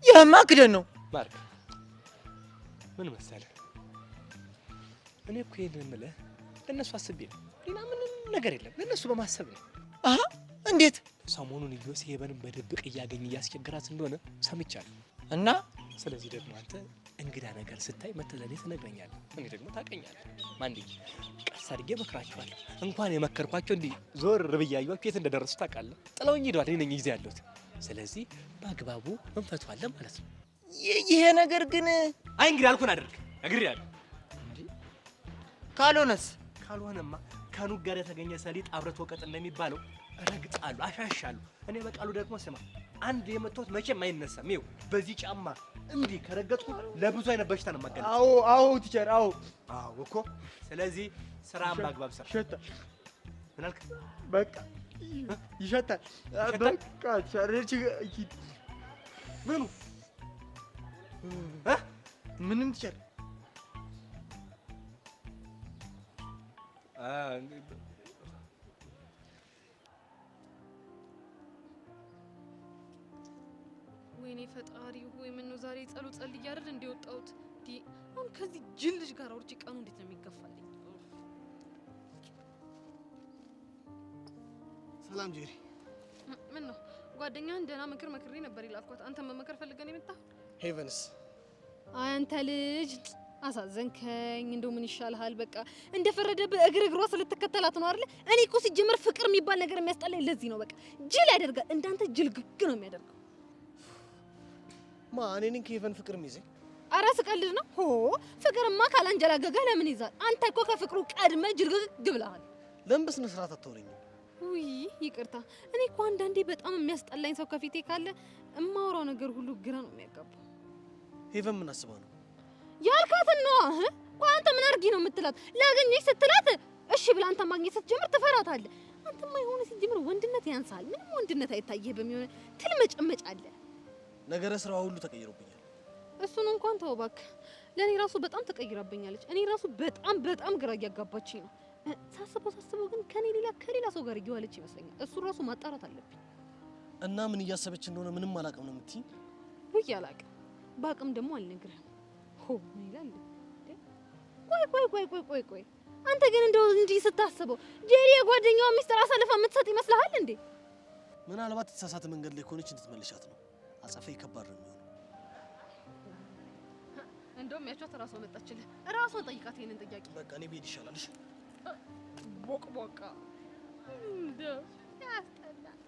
ይህማ ክደን ነው። ማርክ ምን መሰለህ፣ እኔ እኮ ይሄንን የምልህ ለእነሱ አስቤ ነው። ሌላ ምንም ነገር የለም። ለእነሱ በማሰብ ነው። አሀ እንዴት? ሰሞኑን ዮሲ ሄቨንን በድብቅ እያገኘ እያስቸገራት እንደሆነ ሰምቻለሁ። እና ስለዚህ ደግሞ አንተ እንግዳ ነገር ስታይ መተህ ለእኔ ትነግረኛለህ። እኔ ደግሞ ታውቀኛለህ። ማንዴ ቀስ አድርጌ እመክራቸዋለሁ። እንኳን የመከርኳቸው እንዲህ ዞር ብዬ አየኋቸው የት እንደደረሱ ታውቃለህ። ጥለውኝ ሄደዋል። እኔ ነኝ ጊዜ ያለሁት። ስለዚህ በአግባቡ እንፈቷለን ማለት ነው። ይሄ ነገር ግን አይ እንግዲህ አልኩን አድርግ ነግሬሃለሁ። ካልሆነማ ከኑግ ጋር የተገኘ ሰሊጥ አብረት ወቀጥ እንደሚባለው ረግጣሉ፣ አሻሻሉ። እኔ በቃሉ ደግሞ ስማ፣ አንድ የመታሁት መቼም አይነሳም። ይኸው በዚህ ጫማ እንዲህ ከረገጥኩ ለብዙ አይነት በሽታ ነው የማገናኘው። አዎ ቲቸር፣ አዎ እኮ። ስለዚህ ስራን በአግባብ ስራ። ይሸታል። ምን አልክ? በቃ ይሸታል። በቃ ቸርች ምኑ ምንም ቲቸር ወይኔ ፈጣሪ ሆይ ምን ነው ዛሬ ጸሎት ጸልዬ አይደል እንደወጣሁት። አሁን ከዚህ ጅል ልጅ ጋር አውርቼ ቀኑ እንዴት ነው የሚገፋልኝ? ሰላም ጄሪ። ምን ነው ጓደኛህን ደህና ምክር መክሬ ነበር ይላኳት። አንተ መመከር ፈልገን የመጣህ? ሄቨንስ አንተ ልጅ አሳዘንከኝ። እንደው ምን ይሻልሃል? በቃ እንደፈረደብህ እግሯ ስለተከተላት ነው አይደል? እኔ እኮ ሲጀመር ፍቅር የሚባል ነገር የሚያስጠላኝ ለዚህ ነው። በቃ ጅል ያደርጋል። እንዳንተ ጅል ግግ ነው የሚያደርገው። እኔ ነኝ ከሄቨን ፍቅር የሚይዘኝ? ኧረ ስቀልድ ነው። ፍቅርማ ካላንጀላገገህ ለምን ይዛል? አንተ እኮ ከፍቅሩ ቀድመህ ጅል ግግ ብለሃል። ለምን በስነ ስርዓት አታወሪኝም? ውይ ይቅርታ። እኔ እኮ አንዳንዴ በጣም የሚያስጠላኝ ሰው ከፊቴ ካለ እማወራው ነገር ሁሉ ግራ ነው የሚያጋባው። ሄቨን ምን አስባ ነው ያልካትን ነው? ቆይ አንተ ምን አድርጊ ነው የምትላት? ላገኘሽ ስትላት እሺ ብላ አንተ ማግኘት ስትጀምር ትፈራታለህ። አንተማ የሆነ ሲጀምር ወንድነት ያንሳል። ምንም ወንድነት አይታየህም። የሆነ ትል መጨመጭ አለ። ነገረ ስራዋ ሁሉ ተቀይሮብኛል። እሱን እንኳን ተው እባክህ። ለእኔ ራሱ በጣም ተቀይራብኛለች። እኔ ራሱ በጣም ግራ እያጋባችኝ ነው። ሳስበው ግን ከሌላ ሰው ጋር እየዋለች ይመስለኛል። እሱ ራሱ ማጣራት አለብኝ። እና ምን እያሰበች እንደሆነ ምንም አላውቅም ነው የምትይኝ? ውይ አላውቅም። በአቅም ደግሞ አልነግርህም። ምን ይላል? ቆይ አንተ ግን እንደው እንዲህ ስታስበው ጄሪ የጓደኛዋ ሚስጥር አሳልፋ የምትሰጥ ይመስልሃል እንዴ? ምናልባት የተሳሳተ መንገድ ላይ ከሆነች እንድትመልሻት ነው። አጸፋይ ከባድ ነው የሚሆነው። እንደውም ያቻት ራሷ መጣችልህ። ራሷን ጠይቃት ይሄንን ጥያቄ። በቃ እኔ ብሄድ ይሻላል። እሺ ቦቅቦቃ እንደው ያስጠላል።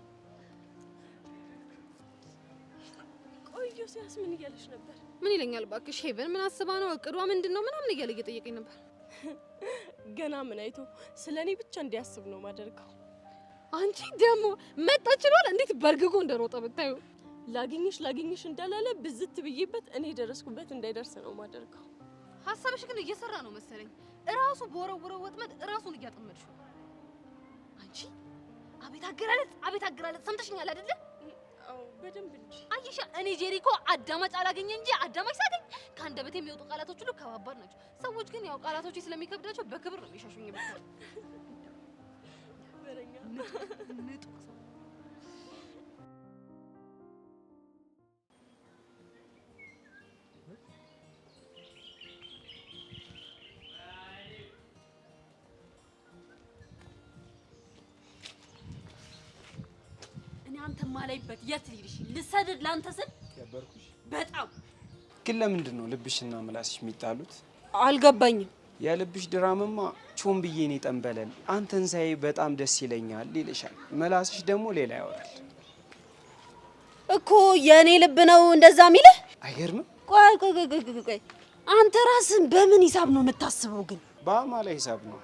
ቆይ ዮሲያስ ምን እያለሽ ነበር? ምን ይለኛል እባክሽ? ሄቨን ምን አስባ ነው? እቅዷ ምንድነው? ምናምን እያለ እየጠየቀኝ ነበር። ገና ምን አይቶ ስለኔ ብቻ እንዲያስብ ነው ማደርገው። አንቺ ደግሞ መጣችሏል። እንዴት በርግጎ እንደሮጠ ብታዩ። ላግኝሽ እንዳላለ ብዝት ብዬበት እኔ ደረስኩበት እንዳይደርስ ነው ማደርገው። ሀሳብሽ ግን እየሰራ ነው መሰለኝ። እራሱ በወረወረው ወጥመድ እራሱን እያጠመድሽ ነው አንቺ። አቤት አገላለጽ ሰምተሽኛል አይደለ? አዎ በደንብ እንጂ። አይሻ እኔ ጄሪኮ አዳማጭ አላገኘ እንጂ አዳማጭ ሳገኝ ከአንደበቴ የሚወጡ ቃላቶች ሁሉ ከባባድ ናቸው። ሰዎች ግን ያው ቃላቶች ስለሚከብዳቸው በክብር ነው የሚሸሹኝ። ብታይ በረኛ ንጡቅ ሰው። አንተ ማላይበት የት ልሂድሽ? ልሰድድ ላንተ ስል ያበርኩሽ። በጣም ግን ለምንድን ነው ልብሽና ምላስሽ የሚጣሉት? አልገባኝም። የልብሽ ድራምማ ቾም ብዬ ነው ጠንበለል። አንተን ሳይ በጣም ደስ ይለኛል ይልሻል፣ ምላስሽ ደግሞ ሌላ ያወራል እኮ። የኔ ልብ ነው እንደዛ የሚልህ? አይገርምም? ቆይ አንተ ራስን በምን ሂሳብ ነው የምታስበው? ግን በአማላ ሂሳብ ነው።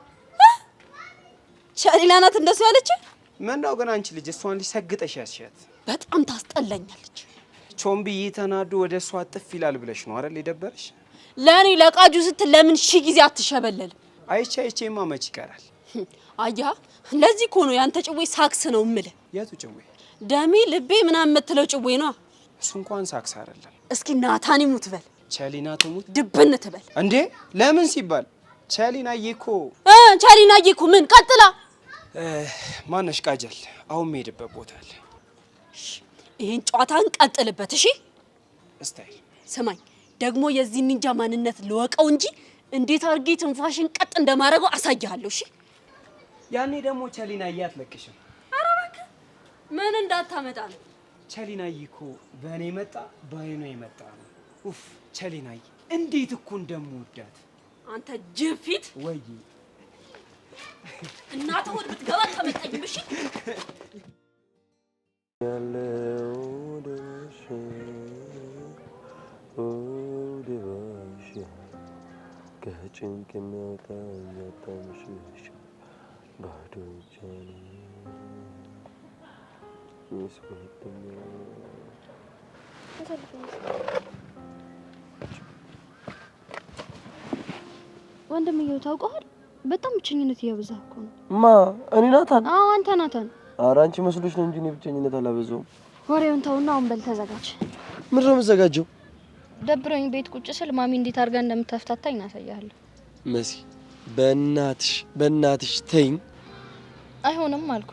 ቻሊላ ናት እንደሱ ያለች? ምን ነው ግን አንቺ ልጅ እሷን ሊሰግጠሽ ያስሻት? በጣም ታስጠላኛለች። ቾም ብዬ ተናዶ ወደ እሷ ጥፍ ይላል ብለሽ ነው አይደል የደበረሽ? ለኔ ለቃጁ ስትል ለምን ሺ ጊዜ አትሸበለልም? አይቼማ መች ይቀራል። አያ ለዚህ እኮ ነው ያንተ ጭዌ ሳክስ ነው እምልህ። የቱ ጭዌ? ደሜ ልቤ ምናምን የምትለው ጭዌ ነው። እሱ እንኳን ሳክስ አይደለም። እስኪ ናታን ይሙት በል፣ ቻሊና ትሙት ድብን ትበል። እንዴ ለምን ሲባል? ቻሊናዬ እኮ ቻሊናዬ እኮ ምን ቀጥላ ማነሽ ቃጀል አሁን የምሄድበት ቦታ አለ። ይሄን ጨዋታን ቀጥልበት እሺ። ስታይል ስማኝ ደግሞ የዚህ ኒንጃ ማንነት ልወቀው እንጂ እንዴት አርጌ ትንፋሽን ቀጥ እንደማረገው አሳያለሁ እሺ። ያኔ ደግሞ ቻሊናዬ አትለቅሽም። ኧረ እባክህ ምን እንዳታመጣ ነው። ቻሊናዬ እኮ በእኔ መጣ በአይኗ የመጣ ነው። ኡፍ ቻሊናዬ እንዴት እኮ እንደምወዳት አንተ ጅብ ፊት ወይ እናትህ ሆድ ብትገባ ተመጣኝ እሺ። ከጭንቅ የሚያወጣኝ ያጣምሽሽ ባዶ እጄን ወንድምየው ታውቀዋል? በጣም ብቸኝነት እያበዛህ እኮ ነው። ማ እኔ ናታን? አዎ አንተ ናታን። ኧረ አንቺ መስሎሽ ነው እንጂ እኔ ብቸኝነት አላበዛውም። ወሬውን ተውና አሁን በል ተዘጋጅ። ምንድን ነው የምዘጋጀው? ደብረኝ ቤት ቁጭ ስል ማሚ እንዴት አድርጋ እንደምታፍታታኝ እናሳያለሁ። መሲ በእናትሽ ተይኝ። አይሆንም አልኩ።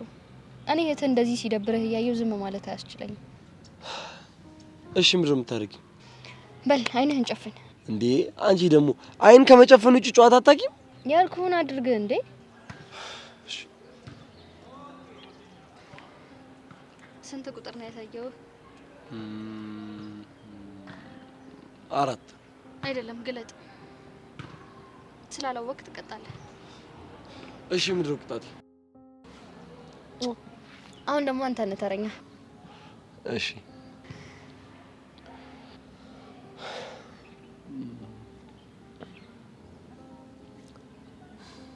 እኔ እህትህ እንደዚህ ሲደብርህ እያየሁ ዝም ማለት አያስችለኝም። እሺ ምንድን ነው የምታደርጊው? በል አይንህን ጨፍን። እንዴ አንቺ ደግሞ አይን ከመጨፈን ውጭ ጨዋታ አታውቂም? ያልኩህን አድርግ እንዴ። ስንት ቁጥር ነው ያሳየው? 4 አይደለም ግለጥ። ስላላወቅ ትቀጣለህ። እሺ ምንድን ነው ቅጣት? አሁን ደግሞ አንተ ነህ ተረኛ። እሺ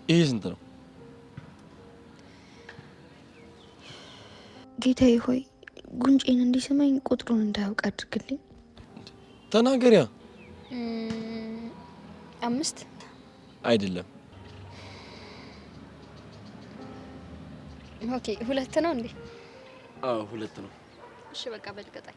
ይሄ ስንት ነው? ጌታዬ ሆይ ጉንጬን እንዲስመኝ ቁጥሩን እንዳያውቅ አድርግልኝ። ተናገሪያ። 5 አይደለም። ኦኬ 2 ነው እንዴ? አዎ 2 ነው። እሺ በቃ በልቀጣኝ።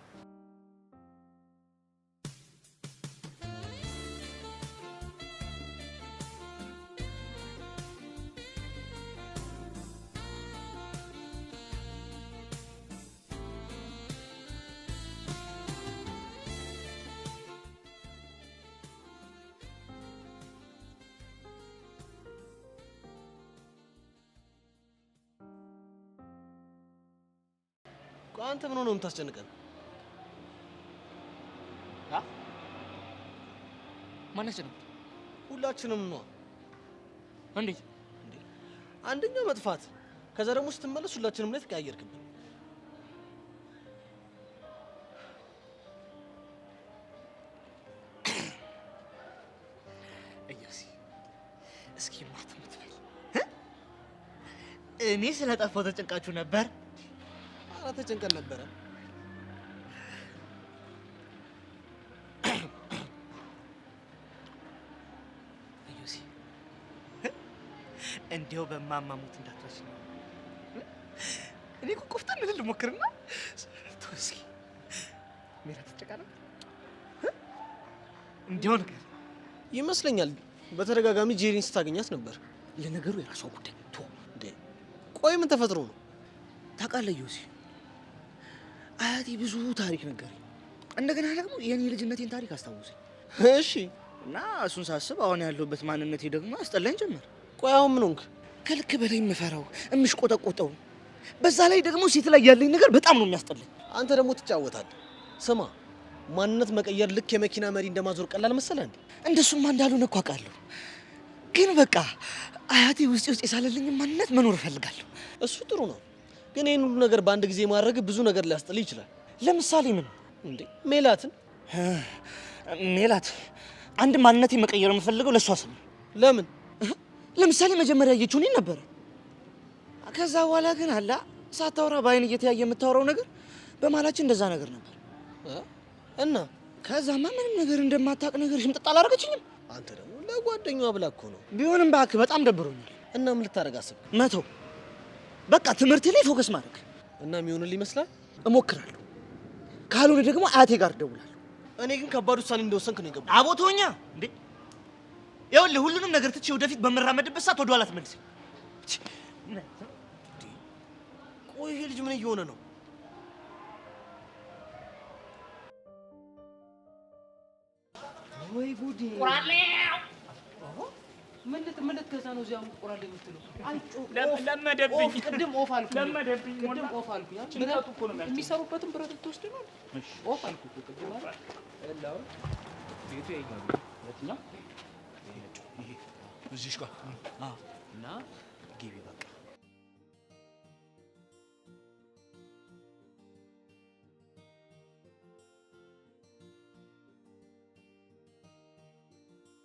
አንተ ምን ሆነህ የምታስጨንቀን? ማን ያስጨንቅ? ሁላችንም ነው። እንዴት? አንደኛው መጥፋት፣ ከዛ ደግሞ ስትመለስ ሁላችንም ላይ ተቀያየርክብን። እያሲ እስኪ ማት ምትበል እኔ ስለጠፋው ተጨንቃችሁ ነበር? ኧረ ተጨንቀን ነበረ። እዩሲ እንዲያው በማማሙት እንዳትረሽ ነው። እኔ እኮ ቆፍጠን ልል ሞክርና ተው እስኪ ሜራ ተጨቃለ እንዲያው ነገር ይመስለኛል። በተደጋጋሚ ጄሪን ስታገኛት ነበር። ለነገሩ የራሷ ጉዳይ ቶ እንዴ። ቆይ ምን ተፈጥሮ ነው? ታውቃለህ ዩሲ አያቴ ብዙ ታሪክ ነገረኝ። እንደገና ደግሞ የኔ ልጅነቴን ታሪክ አስታውሰኝ። እሺ። እና እሱን ሳስብ አሁን ያለሁበት ማንነቴ ደግሞ አስጠላኝ ጀመር። ቆይ አሁን ምን ሆንክ? ከልክ በላይ የምፈራው የምሽቆጠቆጠው፣ በዛ ላይ ደግሞ ሴት ላይ ያለኝ ነገር በጣም ነው የሚያስጠላኝ። አንተ ደግሞ ትጫወታለህ። ስማ፣ ማንነት መቀየር ልክ የመኪና መሪ እንደማዞር ቀላል መሰለህ እንዴ? እንደሱማ እንዳልሆነ እኮ አውቃለሁ። ግን በቃ አያቴ ውስጥ የሳለልኝ ማንነት መኖር እፈልጋለሁ። እሱ ጥሩ ነው። ግን ይሄን ሁሉ ነገር በአንድ ጊዜ ማድረግ ብዙ ነገር ሊያስጥልህ ይችላል። ለምሳሌ ምን እንዴ? ሜላትን ሜላት አንድ ማንነቴ መቀየር የምፈልገው ለሷ ስም። ለምን? ለምሳሌ መጀመሪያ ያየችው እኔን ነበረ። ከዛ በኋላ ግን አላ ሳታወራ በአይን እየተያየ የምታወራው ነገር በማላችን እንደዛ ነገር ነበር እና ከዛማ ምንም ነገር እንደማታውቅ ነገር ሽምጥጥ አላደረገችኝም። አንተ ደግሞ ለጓደኛዋ ብላ እኮ ነው። ቢሆንም እባክህ በጣም ደብሮኛል። እና ምን ልታደርግ አስብ? መተው በቃ ትምህርቴ ላይ ፎከስ ማድረግ እና የሚሆንልህ ይመስላል? እሞክራለሁ። ካልሆነ ደግሞ አያቴ ጋር እደውላለሁ። እኔ ግን ከባድ ውሳኔ እንደወሰንክ ነው የገባኝ። አቦቶኛ እንዴ ይኸውልህ ሁሉንም ነገር ትቼ ወደፊት በምራመድበት ሰዓት ወደ ኋላ ትመልሰኝ። ቆይ ይሄ ልጅ ምን እየሆነ ነው? ወይ ጉዴ! ቁራሌ ምን ልትገዛ ነው እዚያ ቁራሌ የምትለው? ለመደብኝ። ቅድም ኦፍ አልኩ። ለመደብኝ። ቅድም ኦፍ አልኩ። ጭንቀቱ እኮ ነው የሚሰሩበትን ብረት ልትወስድ ነው? ኦፍ አልኩ እኮ ቅድም አይደል? ያለው ቤቱ ይሄኛው የትኛው? ይሄ እዚህ ጋር እና ግቢ በቃ